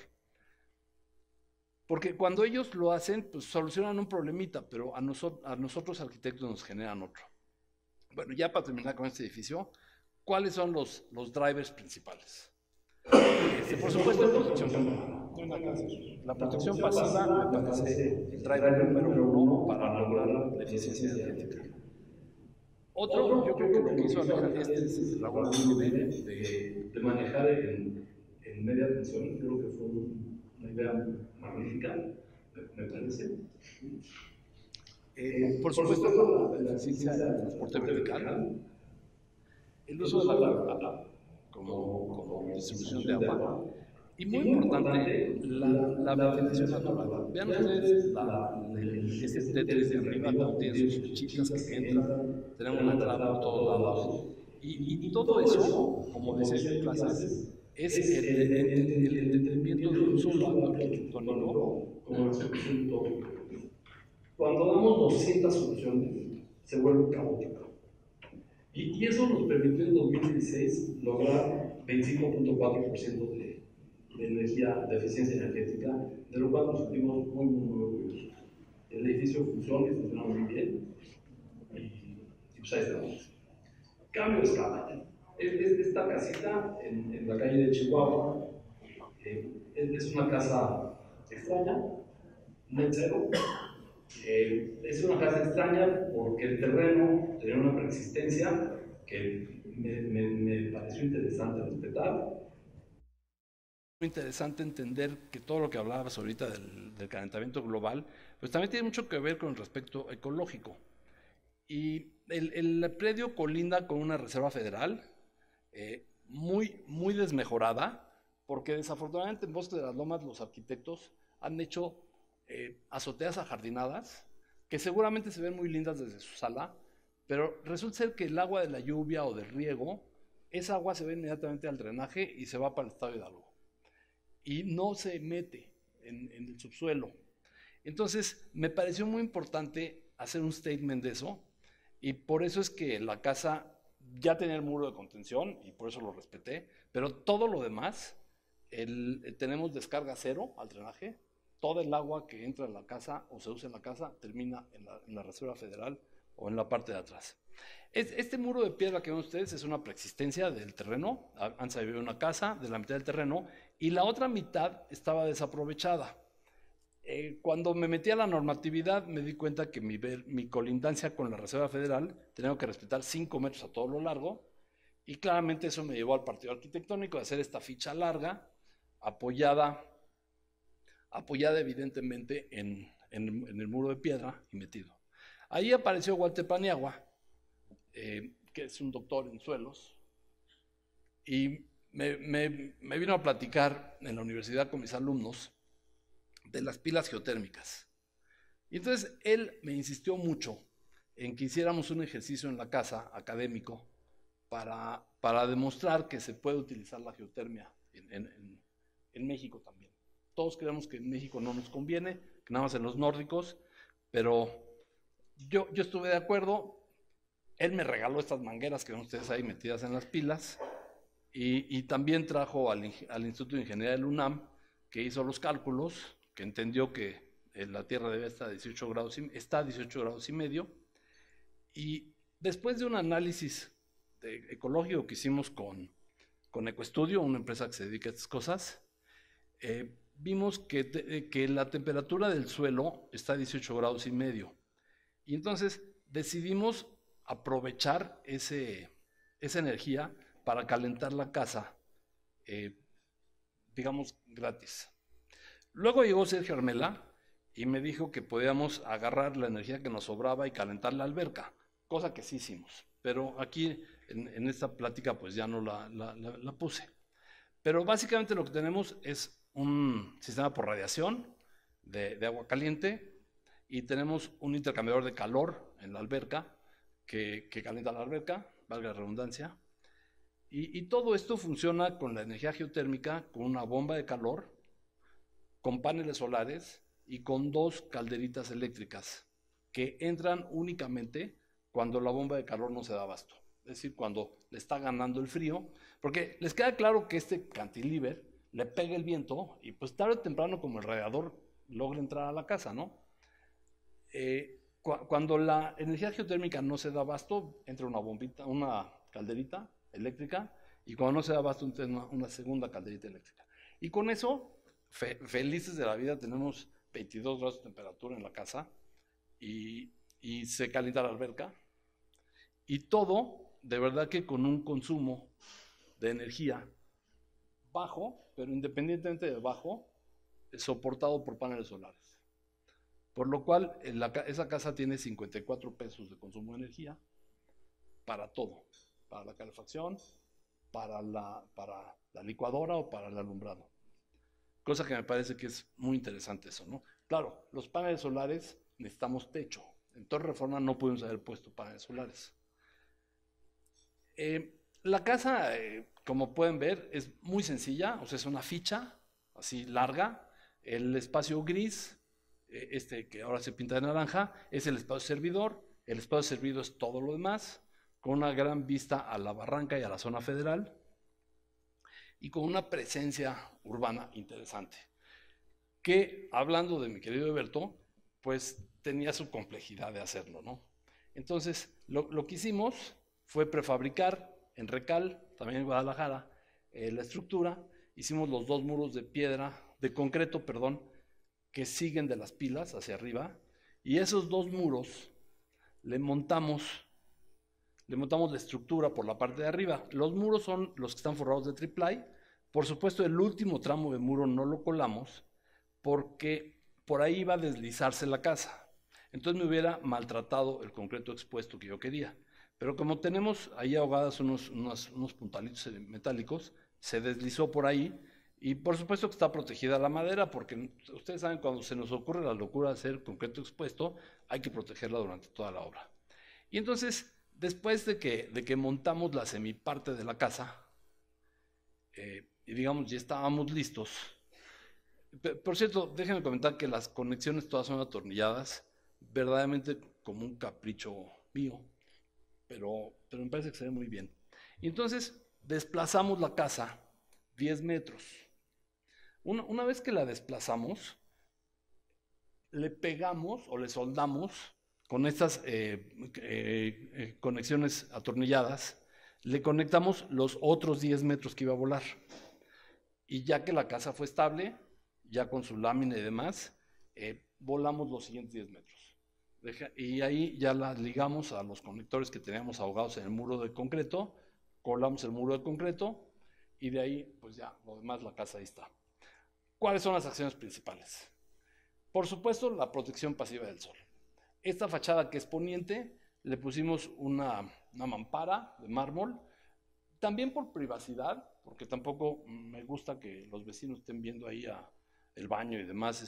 Porque cuando ellos lo hacen, pues solucionan un problemita, pero a nosotros arquitectos nos generan otro. Bueno, ya para terminar con este edificio, ¿cuáles son los drivers principales? Por supuesto, protección. La protección pasiva me parece el driver número 1 para lograr la eficiencia energética. Otro, yo creo que lo que hizo Alejandro es la de manejar en media tensión, creo que fue una idea magnífica, me parece. Por supuesto, la eficiencia del transporte vertical, el uso de la gravedad como distribución de agua, y muy importante, la ventilación natural. Vean ustedes ese Tetris de arriba, como tiene sus fichitas que entran, tenemos una entrada por todos lados, y todo eso, como decía en clases, es el entendimiento de un solo acto arquitectónico como la solución de todo. Cuando damos 200 soluciones, se vuelve caótico. Y eso nos permitió en 2016 lograr 25.4% de energía, de eficiencia energética, de lo cual nos sentimos muy orgullosos. El edificio funciona y funciona muy bien, y pues ahí estamos. Cambio de escala. Esta casita en la calle de Chihuahua es una casa extraña, net zero. Es una casa extraña porque el terreno tenía una preexistencia que me pareció interesante respetar. Muy interesante entender que todo lo que hablabas ahorita del calentamiento global, pues también tiene mucho que ver con el aspecto ecológico. Y el predio colinda con una reserva federal muy desmejorada, porque desafortunadamente en Bosque de las Lomas los arquitectos han hecho azoteas ajardinadas, que seguramente se ven muy lindas desde su sala, pero resulta ser que el agua de la lluvia o del riego, esa agua se va inmediatamente al drenaje y se va para el Estado Hidalgo. Y no se mete en el subsuelo. Entonces, me pareció muy importante hacer un statement de eso, y por eso es que la casa ya tenía el muro de contención, y por eso lo respeté, pero todo lo demás, tenemos descarga cero al drenaje. Todo el agua que entra en la casa o se usa en la casa termina en la Reserva Federal o en la parte de atrás. Este muro de piedra que ven ustedes es una preexistencia del terreno. Antes había una casa de la mitad del terreno y la otra mitad estaba desaprovechada. Cuando me metí a la normatividad me di cuenta que mi colindancia con la Reserva Federal tenía que respetar 5 metros a todo lo largo, y claramente eso me llevó al partido arquitectónico de hacer esta ficha larga, apoyada evidentemente en el muro de piedra y metido. Ahí apareció Walter Paniagua, que es un doctor en suelos, y me vino a platicar en la universidad con mis alumnos de las pilas geotérmicas. Y entonces él me insistió mucho en que hiciéramos un ejercicio en la casa académico para demostrar que se puede utilizar la geotermia en México también. Todos creemos que en México no nos conviene, que nada más en los nórdicos, pero yo estuve de acuerdo. Él me regaló estas mangueras que ven ustedes ahí metidas en las pilas, y también trajo al Instituto de Ingeniería del UNAM, que hizo los cálculos, que entendió que la Tierra debe estar a 18 grados, está a 18 grados y medio, y después de un análisis ecológico que hicimos con Ecoestudio, una empresa que se dedica a estas cosas, vimos que la temperatura del suelo está a 18 grados y medio, y entonces decidimos aprovechar esa energía para calentar la casa, digamos, gratis. Luego llegó Sergio Armela y me dijo que podíamos agarrar la energía que nos sobraba y calentar la alberca, cosa que sí hicimos, pero aquí en esta plática pues ya no la puse. Pero básicamente lo que tenemos es un sistema por radiación de agua caliente, y tenemos un intercambiador de calor en la alberca que calienta la alberca, valga la redundancia, y todo esto funciona con la energía geotérmica, con una bomba de calor, con paneles solares y con 2 calderitas eléctricas que entran únicamente cuando la bomba de calor no se da abasto, es decir, cuando le está ganando el frío, porque les queda claro que este cantilever le pega el viento y pues tarde o temprano, como el radiador logra entrar a la casa, ¿no? Cuando la energía geotérmica no se da abasto, entra una bombita, una calderita eléctrica, y cuando no se da abasto, entra una segunda calderita eléctrica. Y con eso, felices de la vida, tenemos 22 grados de temperatura en la casa, y se calienta la alberca, y todo, de verdad que con un consumo de energía bajo, pero independientemente de bajo, es soportado por paneles solares. Por lo cual, esa casa tiene 54 pesos de consumo de energía para todo, para la calefacción, para la licuadora o para el alumbrado. Cosa que me parece que es muy interesante eso, ¿no? Claro, los paneles solares necesitamos techo. En Torre Reforma no pudimos haber puesto paneles solares. La casa, como pueden ver, es muy sencilla, o sea, es una ficha así larga. El espacio gris que ahora se pinta de naranja, es el espacio servidor. El espacio servido es todo lo demás, con una gran vista a la barranca y a la zona federal, y con una presencia urbana interesante, que, hablando de mi querido Eberto, pues tenía su complejidad de hacerlo, ¿no? Entonces, lo que hicimos fue prefabricar en Recal, también en Guadalajara, la estructura. Hicimos los 2 muros de concreto, que siguen de las pilas hacia arriba, y esos 2 muros le montamos la estructura por la parte de arriba. Los muros son los que están forrados de triplay. Por supuesto, el último tramo de muro no lo colamos porque por ahí iba a deslizarse la casa. Entonces me hubiera maltratado el concreto expuesto que yo quería. Pero como tenemos ahí ahogadas unos puntalitos metálicos, se deslizó por ahí. Y por supuesto que está protegida la madera, porque ustedes saben, cuando se nos ocurre la locura de hacer concreto expuesto, hay que protegerla durante toda la obra. Y entonces, después de que montamos la semiparte de la casa, y digamos ya estábamos listos. Por cierto, déjenme comentar que las conexiones todas son atornilladas, verdaderamente como un capricho mío, pero me parece que se ve muy bien. Y entonces desplazamos la casa 10 metros. Una vez que la desplazamos, le pegamos o le soldamos con estas conexiones atornilladas, le conectamos los otros 10 metros que iba a volar. Y ya que la casa fue estable, ya con su lámina y demás, volamos los siguientes 10 metros. Y ahí ya la ligamos a los conectores que teníamos ahogados en el muro de concreto, colamos el muro de concreto, y de ahí, pues ya, lo demás, la casa ahí está. ¿Cuáles son las acciones principales? Por supuesto, la protección pasiva del sol. Esta fachada que es poniente, le pusimos una mampara de mármol, también por privacidad, porque tampoco me gusta que los vecinos estén viendo ahí el baño y demás.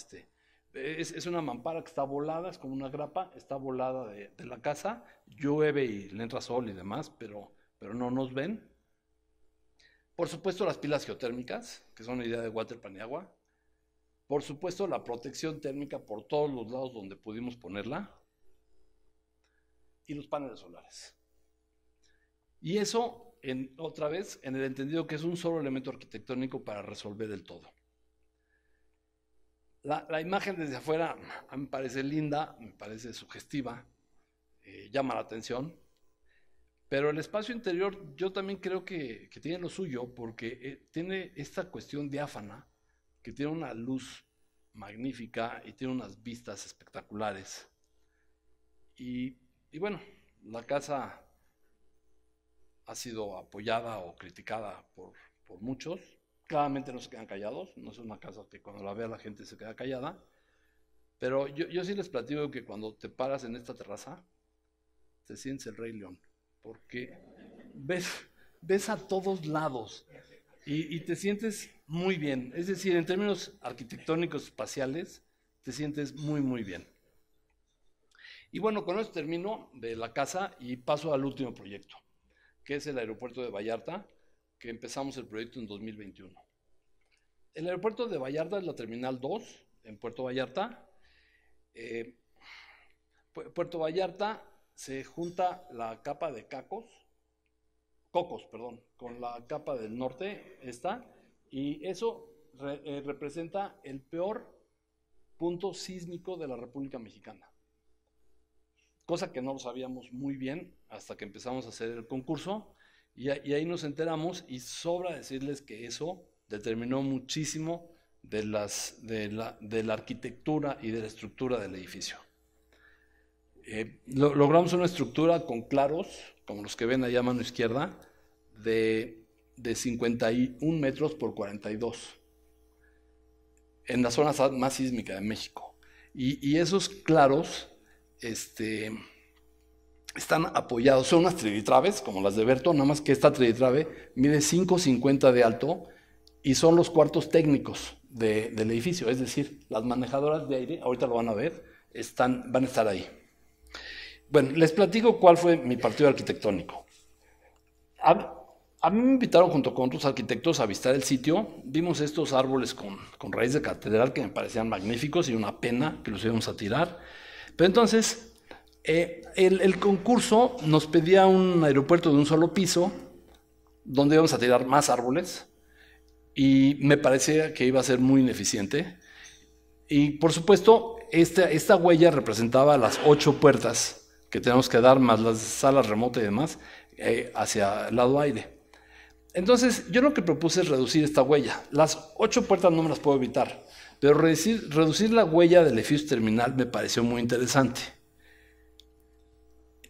Es una mampara que está volada, es como una grapa, está volada de la casa, llueve y le entra sol y demás, pero no nos ven. Por supuesto, las pilas geotérmicas, que son una idea de Walter Paniagua. Por supuesto, la protección térmica por todos los lados donde pudimos ponerla. Y los paneles solares. Y eso, otra vez, en el entendido que es un solo elemento arquitectónico para resolver el todo. La imagen desde afuera a mí me parece linda, me parece sugestiva, llama la atención. Pero el espacio interior yo también creo que tiene lo suyo, porque tiene esta cuestión diáfana, que tiene una luz magnífica y tiene unas vistas espectaculares. Y bueno, la casa ha sido apoyada o criticada por muchos. Claramente no se quedan callados, no es una casa que cuando la vea la gente se queda callada. Pero yo sí les platico que cuando te paras en esta terraza, te sientes el Rey León, porque ves a todos lados y te sientes muy bien. Es decir, en términos arquitectónicos espaciales, te sientes muy, muy bien. Y bueno, con esto termino de la casa y paso al último proyecto, que es el aeropuerto de Vallarta, que empezamos el proyecto en 2021. El aeropuerto de Vallarta es la Terminal 2 en Puerto Vallarta. Puerto Vallarta se junta la capa de cocos, con la capa del norte, y eso representa el peor punto sísmico de la República Mexicana. Cosa que no lo sabíamos muy bien hasta que empezamos a hacer el concurso, y ahí nos enteramos, y sobra decirles que eso determinó muchísimo de la arquitectura y de la estructura del edificio. Logramos una estructura con claros, como los que ven allá a mano izquierda, de 51 metros por 42, en la zona más sísmica de México. Y esos claros están apoyados, son unas triditraves, como las de Berto, nada más que esta triditrave mide 5,50 de alto, y son los cuartos técnicos del edificio, es decir, las manejadoras de aire, ahorita lo van a ver, van a estar ahí. Bueno, les platico cuál fue mi partido arquitectónico. A mí me invitaron junto con otros arquitectos a visitar el sitio. Vimos estos árboles con raíz de catedral que me parecían magníficos y una pena que los íbamos a tirar. Pero entonces, el concurso nos pedía un aeropuerto de un solo piso donde íbamos a tirar más árboles y me parecía que iba a ser muy ineficiente. Y por supuesto, esta huella representaba las 8 puertas que tenemos que dar, más las salas remotas y demás, hacia el lado aire. Entonces, yo lo que propuse es reducir esta huella. Las 8 puertas no me las puedo evitar, pero reducir la huella del edificio terminal me pareció muy interesante.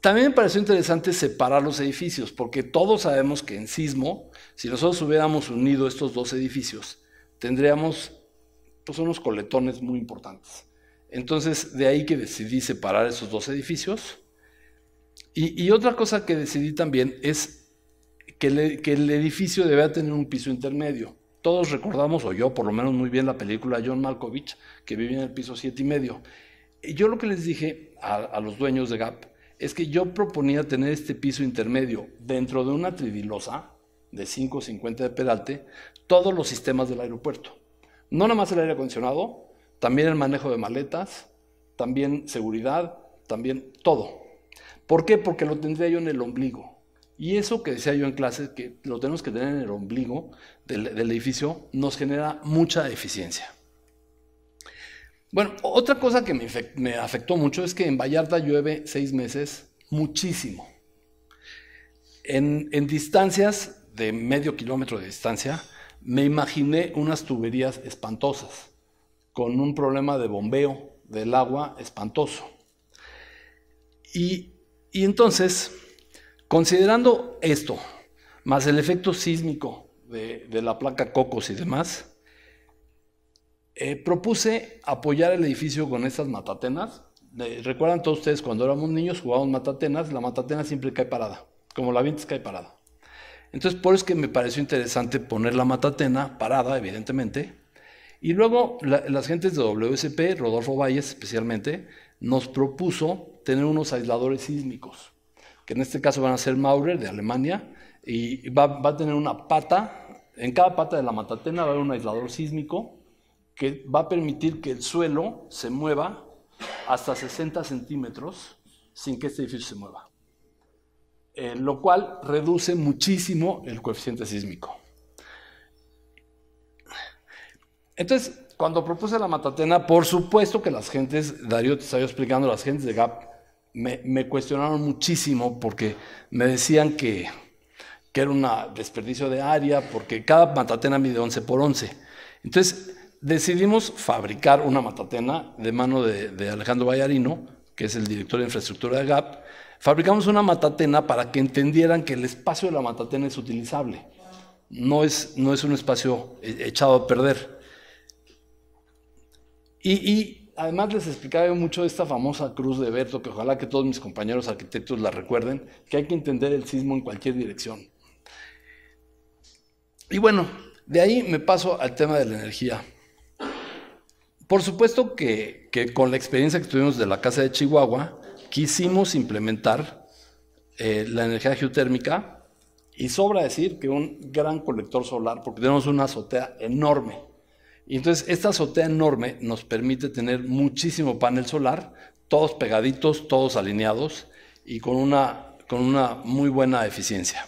También me pareció interesante separar los edificios, porque todos sabemos que en sismo, si nosotros hubiéramos unido estos 2 edificios, tendríamos pues, unos coletones muy importantes. Entonces, de ahí que decidí separar esos 2 edificios. Y otra cosa que decidí también es que el edificio debía tener un piso intermedio. Todos recordamos, o yo por lo menos muy bien, la película John Malkovich, que vivía en el piso 7,5. Y yo lo que les dije a los dueños de GAP es que yo proponía tener este piso intermedio dentro de una tridilosa de 5,50 de peralte, todos los sistemas del aeropuerto. No nada más el aire acondicionado, también el manejo de maletas, también seguridad, también todo. ¿Por qué? Porque lo tendría yo en el ombligo. Y eso que decía yo en clase, que lo tenemos que tener en el ombligo del edificio, nos genera mucha eficiencia. Bueno, otra cosa que me afectó mucho es que en Vallarta llueve 6 meses muchísimo. En distancias de medio kilómetro de distancia, me imaginé unas tuberías espantosas, con un problema de bombeo del agua espantoso. Y entonces, considerando esto, más el efecto sísmico de la placa Cocos y demás, propuse apoyar el edificio con estas matatenas. ¿Recuerdan todos ustedes cuando éramos niños jugábamos matatenas? La matatena siempre cae parada, como la avientes cae parada. Entonces, por eso es que me pareció interesante poner la matatena parada, evidentemente. Y luego las gentes de WSP, Rodolfo Valles especialmente, nos propuso tener unos aisladores sísmicos, que en este caso van a ser Maurer de Alemania, y va a tener una pata, en cada pata de la matatena va a haber un aislador sísmico que va a permitir que el suelo se mueva hasta 60 centímetros sin que este edificio se mueva, lo cual reduce muchísimo el coeficiente sísmico. Entonces, cuando propuse la matatena, por supuesto que las gentes, Darío te estaba explicando, las gentes de GAP me cuestionaron muchísimo porque me decían que era un desperdicio de área, porque cada matatena mide 11 por 11. Entonces, decidimos fabricar una matatena de mano de Alejandro Vallarino, que es el director de infraestructura de GAP. Fabricamos una matatena para que entendieran que el espacio de la matatena es utilizable. No es un espacio echado a perder. Y además les explicaba mucho de esta famosa cruz de Berto, que ojalá que todos mis compañeros arquitectos la recuerden, que hay que entender el sismo en cualquier dirección. Y bueno, de ahí me paso al tema de la energía. Por supuesto que con la experiencia que tuvimos de la Casa de Chihuahua, quisimos implementar la energía geotérmica, y sobra decir que un gran colector solar, porque tenemos una azotea enorme. Y entonces esta azotea enorme nos permite tener muchísimo panel solar, todos pegaditos, todos alineados y con una muy buena eficiencia.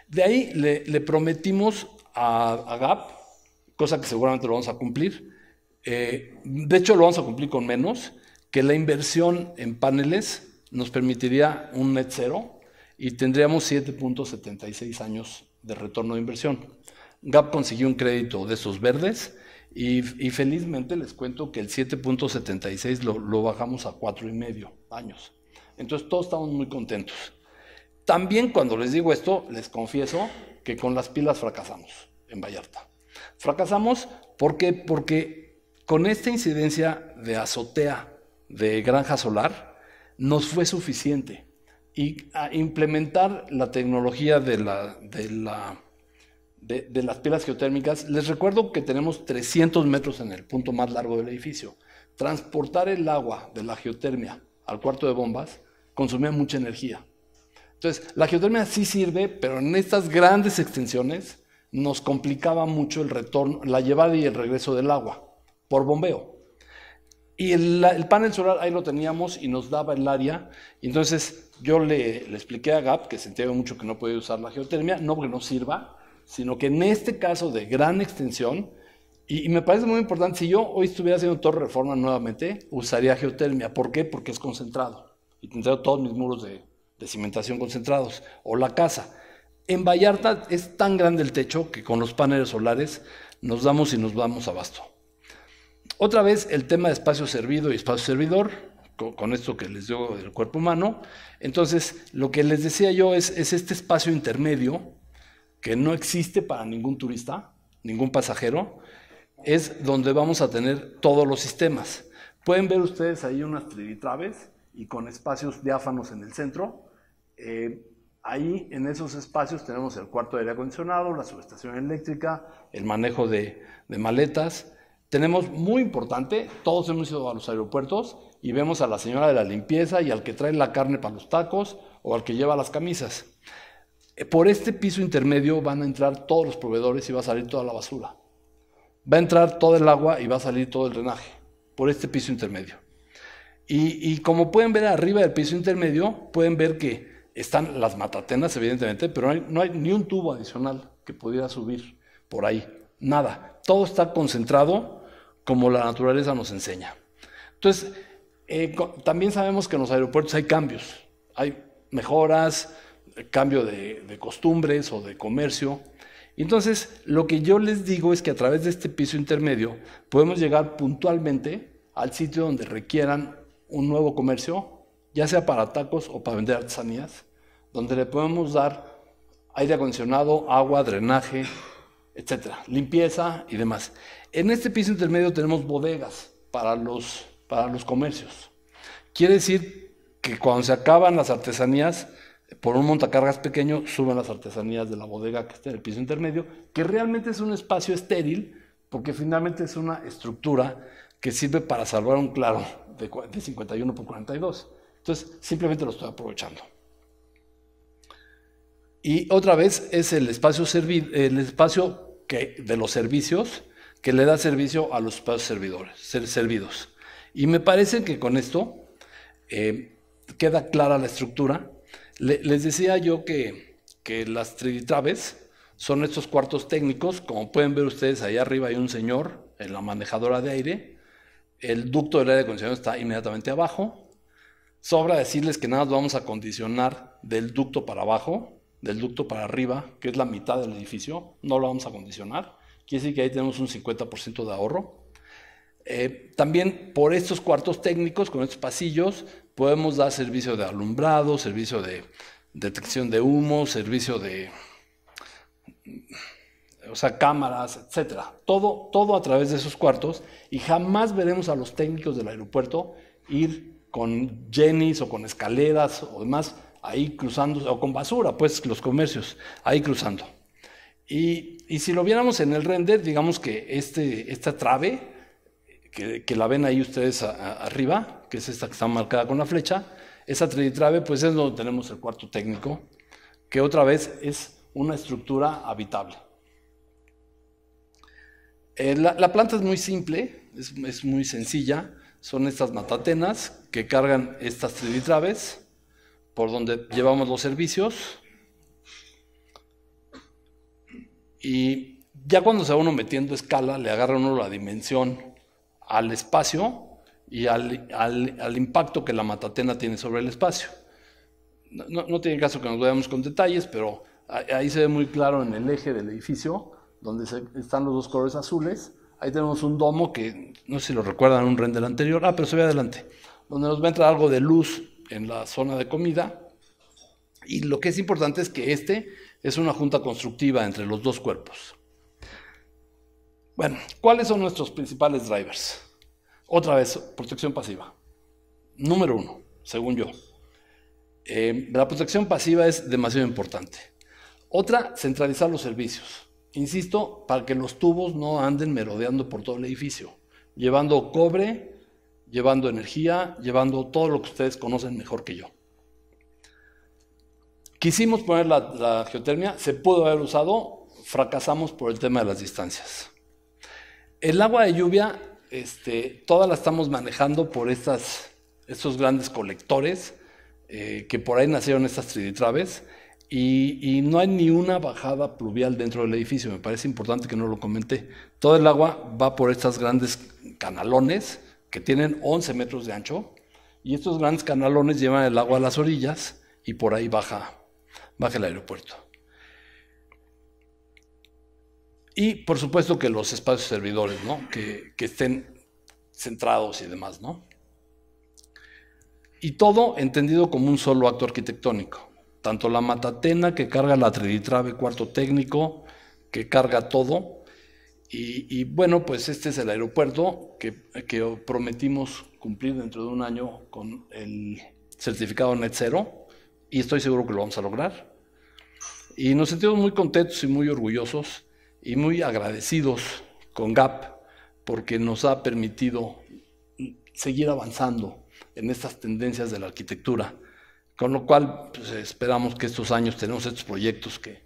De ahí le prometimos a GAP, cosa que seguramente lo vamos a cumplir, de hecho lo vamos a cumplir con menos, que la inversión en paneles nos permitiría un net cero y tendríamos 7.76 años de retorno de inversión. GAP consiguió un crédito de esos verdes y felizmente les cuento que el 7.76 lo bajamos a 4,5 años. Entonces todos estamos muy contentos. También cuando les digo esto, les confieso que con las pilas fracasamos en Vallarta. Fracasamos porque con esta incidencia de azotea de granja solar nos fue suficiente. Y a implementar la tecnología de las pilas geotérmicas, les recuerdo que tenemos 300 metros en el punto más largo del edificio. Transportar el agua de la geotermia al cuarto de bombas consumía mucha energía. Entonces, la geotermia sí sirve, pero en estas grandes extensiones nos complicaba mucho el retorno, la llevada y el regreso del agua por bombeo. Y el panel solar ahí lo teníamos y nos daba el área. Y entonces yo le expliqué a Gab que sentía mucho que no podía usar la geotermia, no porque no sirva, sino que en este caso de gran extensión, y me parece muy importante, si yo hoy estuviera haciendo Torre Reforma nuevamente, usaría geotermia. ¿Por qué? Porque es concentrado. Y tendría todos mis muros de cimentación concentrados. O la casa. En Vallarta es tan grande el techo que con los paneles solares nos damos y nos damos abasto. Otra vez el tema de espacio servido y espacio servidor, con esto que les digo del cuerpo humano. Entonces, lo que les decía yo es este espacio intermedio que no existe para ningún turista, ningún pasajero, es donde vamos a tener todos los sistemas. Pueden ver ustedes ahí unas triditraves y con espacios diáfanos en el centro. Ahí en esos espacios tenemos el cuarto de aire acondicionado, la subestación eléctrica, el manejo de maletas. Tenemos, muy importante, todos hemos ido a los aeropuertos y vemos a la señora de la limpieza y al que trae la carne para los tacos o al que lleva las camisas. Por este piso intermedio van a entrar todos los proveedores y va a salir toda la basura. Va a entrar todo el agua y va a salir todo el drenaje por este piso intermedio. Y como pueden ver arriba del piso intermedio, pueden ver que están las matatenas, evidentemente, pero no hay ni un tubo adicional que pudiera subir por ahí. Nada. Todo está concentrado como la naturaleza nos enseña. Entonces, también sabemos que en los aeropuertos hay cambios. Hay mejoras, cambio de costumbres o de comercio. Entonces, lo que yo les digo es que a través de este piso intermedio podemos llegar puntualmente al sitio donde requieran un nuevo comercio, ya sea para tacos o para vender artesanías, donde le podemos dar aire acondicionado, agua, drenaje, etcétera, limpieza y demás. En este piso intermedio tenemos bodegas para los comercios. Quiere decir que cuando se acaban las artesanías, por un montacargas pequeño, suben las artesanías de la bodega que está en el piso intermedio, que realmente es un espacio estéril, porque finalmente es una estructura que sirve para salvar un claro de 51 por 42. Entonces, simplemente lo estoy aprovechando. Y otra vez es el espacio de los servicios que le da servicio a los espacios servidos. Y me parece que con esto queda clara la estructura. Les decía yo que las triditraves son estos cuartos técnicos. Como pueden ver ustedes, ahí arriba hay un señor en la manejadora de aire. El ducto del aire acondicionado está inmediatamente abajo. Sobra decirles que nada más vamos a acondicionar del ducto para abajo, del ducto para arriba, que es la mitad del edificio, no lo vamos a acondicionar. Quiere decir que ahí tenemos un 50% de ahorro. También por estos cuartos técnicos, con estos pasillos, podemos dar servicio de alumbrado, servicio de detección de humo, servicio de cámaras, etcétera. Todo a través de esos cuartos, y jamás veremos a los técnicos del aeropuerto ir con jenis o con escaleras o demás ahí cruzando, o con basura, pues los comercios ahí cruzando. Y si lo viéramos en el render, digamos que esta trave, que la ven ahí ustedes arriba, que es esta que está marcada con la flecha, esa triditrave, pues es donde tenemos el cuarto técnico, que otra vez es una estructura habitable. La planta es muy simple, es muy sencilla. Son estas matatenas que cargan estas triditraves por donde llevamos los servicios. Y ya cuando se va uno metiendo escala, le agarra uno la dimensión al espacio y al impacto que la matatena tiene sobre el espacio. No tiene caso que nos veamos con detalles, pero ahí se ve muy claro en el eje del edificio, donde están los dos colores azules. Ahí tenemos un domo que, no sé si lo recuerdan en un render anterior, pero se ve adelante, donde nos va a entrar algo de luz en la zona de comida. Y lo que es importante es que es una junta constructiva entre los dos cuerpos. Bueno, ¿cuáles son nuestros principales drivers? Otra vez, protección pasiva. Número 1, según yo. La protección pasiva es demasiado importante. Otra, centralizar los servicios. Insisto, para que los tubos no anden merodeando por todo el edificio, llevando cobre, llevando energía, llevando todo lo que ustedes conocen mejor que yo. quisimos poner la geotermia, se pudo haber usado, fracasamos por el tema de las distancias. El agua de lluvia, toda la estamos manejando por estos grandes colectores, que por ahí nacieron estas triditraves, y no hay ni una bajada pluvial dentro del edificio. Me parece importante que no lo comenté. Todo el agua va por estos grandes canalones que tienen 11 metros de ancho, y estos grandes canalones llevan el agua a las orillas y por ahí baja el aeropuerto. Y por supuesto que los espacios servidores, ¿no? que estén centrados y demás, ¿no? Y todo entendido como un solo acto arquitectónico. Tanto la matatena que carga la triditrave cuarto técnico, que carga todo. Y bueno, pues este es el aeropuerto que prometimos cumplir dentro de un año con el certificado Net Zero, y estoy seguro que lo vamos a lograr. Y nos sentimos muy contentos y muy orgullosos y muy agradecidos con GAP porque nos ha permitido seguir avanzando en estas tendencias de la arquitectura, con lo cual pues, esperamos que estos años tenemos estos proyectos que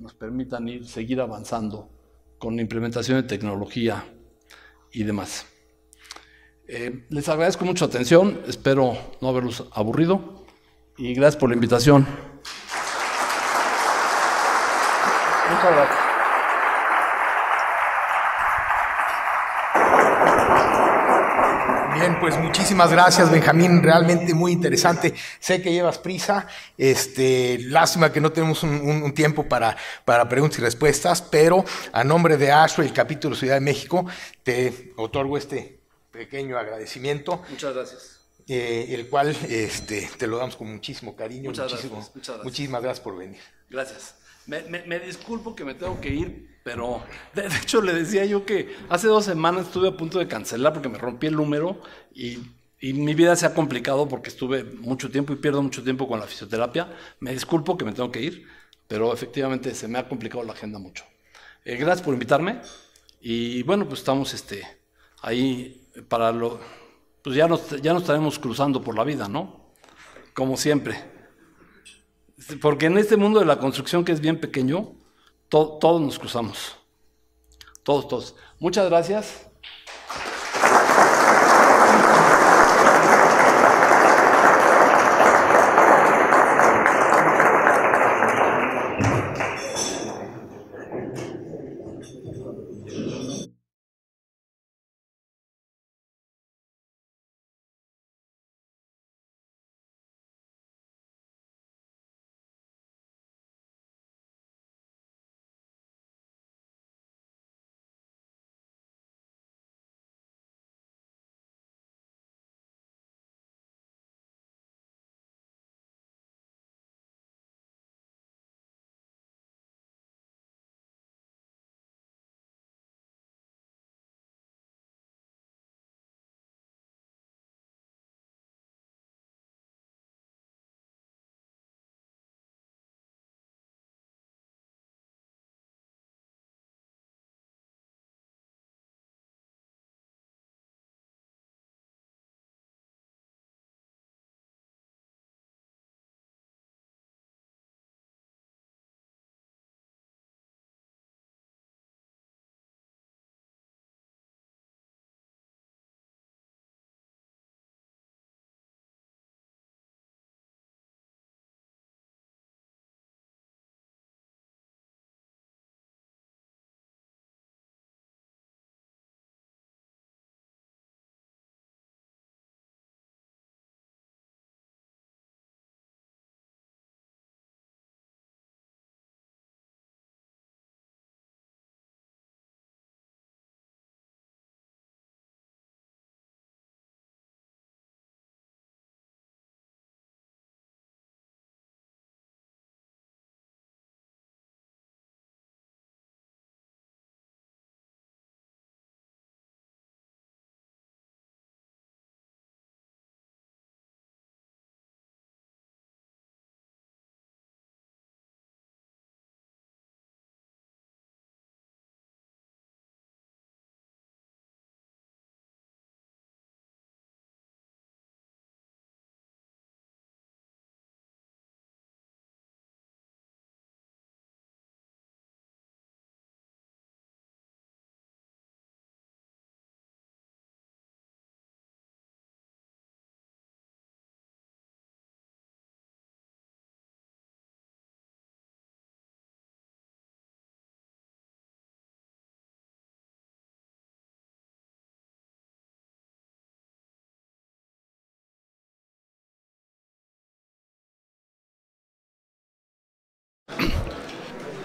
nos permitan seguir avanzando con la implementación de tecnología y demás. Les agradezco mucho su atención, espero no haberlos aburrido y gracias por la invitación. Muchas gracias. Bien, pues muchísimas gracias, Benjamín, realmente muy interesante. Sé que llevas prisa, lástima que no tenemos un tiempo para preguntas y respuestas, pero a nombre de ASHRAE y el capítulo Ciudad de México, te otorgo este pequeño agradecimiento. Muchas gracias. El cual te lo damos con muchísimo cariño. Muchas gracias. Muchísimas gracias por venir. Gracias. Me disculpo que me tengo que ir, pero de hecho le decía yo que hace 2 semanas estuve a punto de cancelar porque me rompí el número y mi vida se ha complicado porque estuve mucho tiempo y pierdo mucho tiempo con la fisioterapia. Me disculpo que me tengo que ir, pero efectivamente se me ha complicado la agenda mucho. Gracias por invitarme y bueno, pues estamos ahí para pues ya nos estaremos cruzando por la vida, ¿no? Como siempre. Porque en este mundo de la construcción que es bien pequeño, todos nos cruzamos. Todos. Muchas gracias.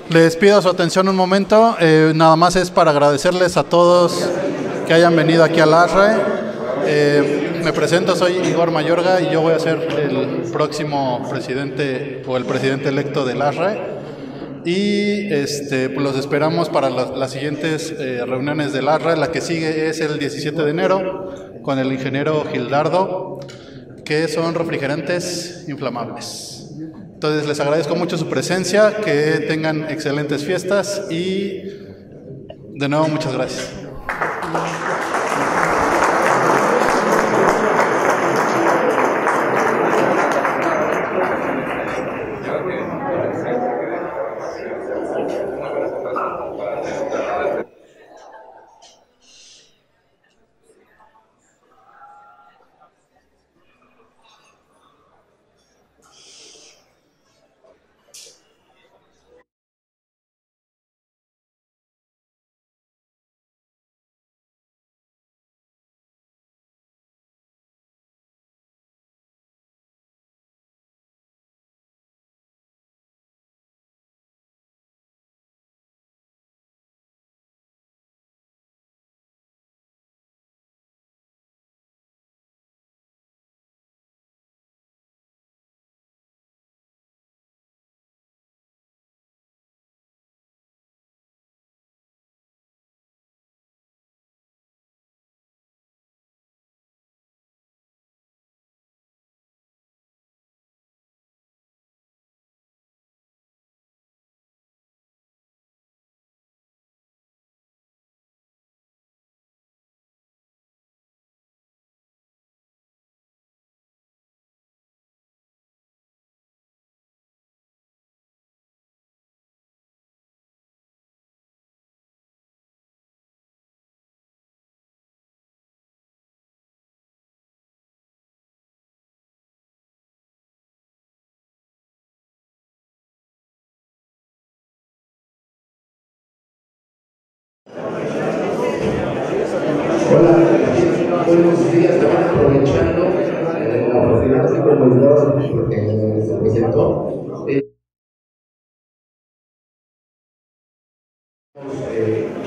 Les pido su atención un momento, nada más es para agradecerles a todos que hayan venido aquí al ASRE. Me presento, soy Igor Mayorga y yo voy a ser el próximo presidente o el presidente electo del ASRE. Y pues los esperamos para las siguientes reuniones del ASRE. La que sigue es el 17 de enero con el ingeniero Gildardo, que son refrigerantes inflamables. Entonces les agradezco mucho su presencia, que tengan excelentes fiestas y de nuevo muchas gracias. Hola, buenos días. También aprovechando la oportunidad, así como el porque se presentó.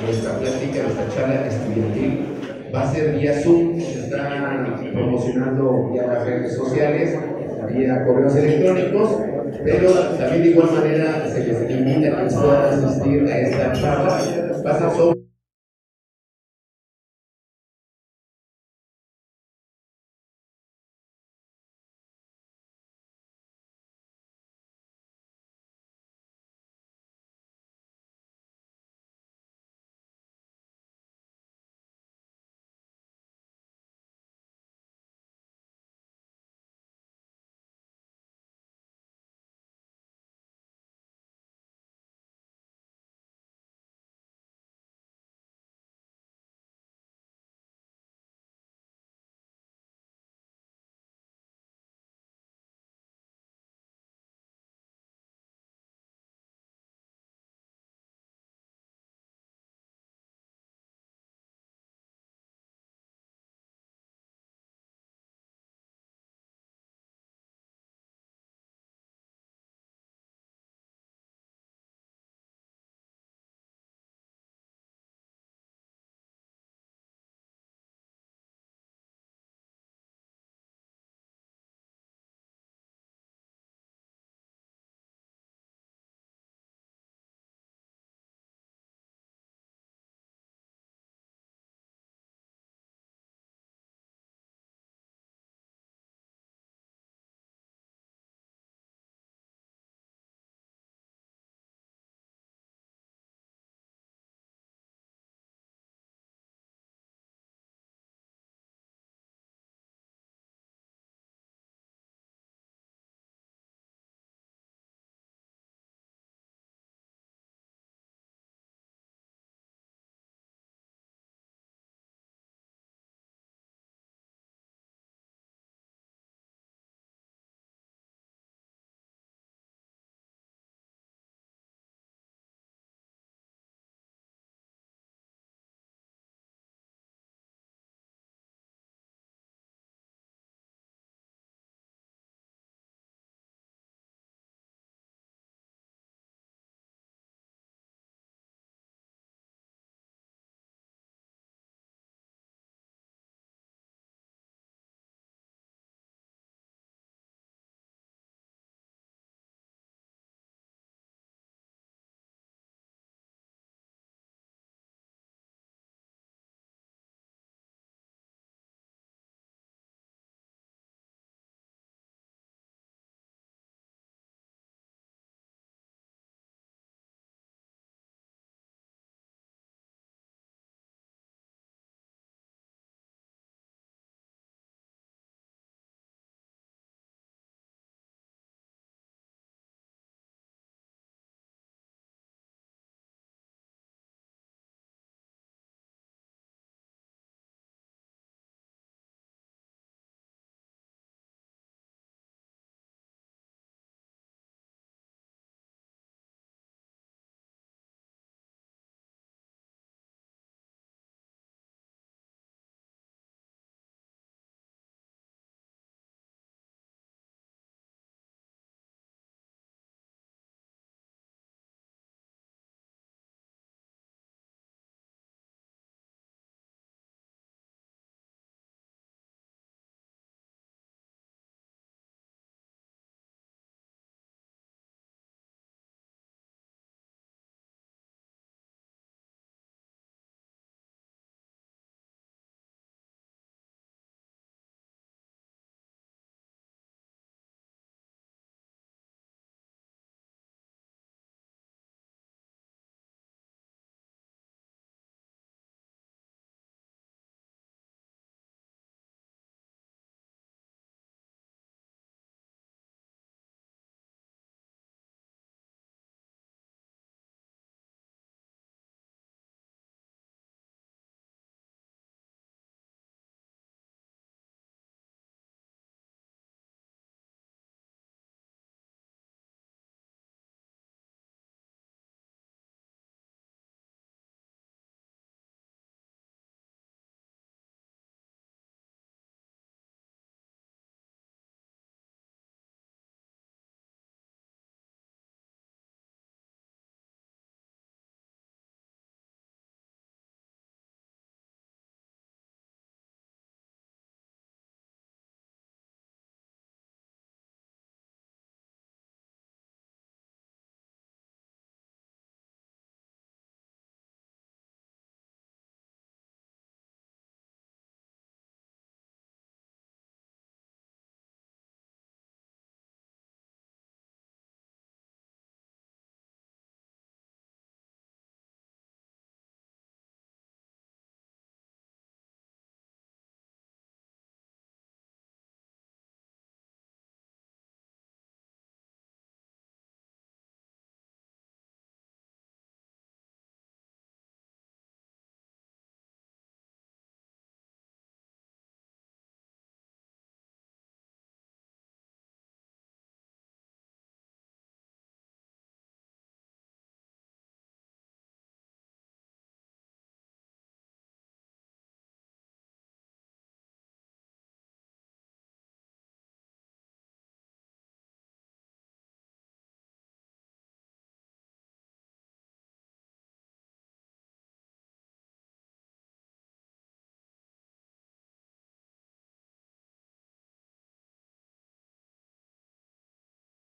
Nuestra plática, nuestra charla estudiantil va a ser vía Zoom. Se está promocionando vía las redes sociales, vía correos electrónicos, pero también de igual manera se les invita a que puedan asistir a esta charla. Va a ser sobre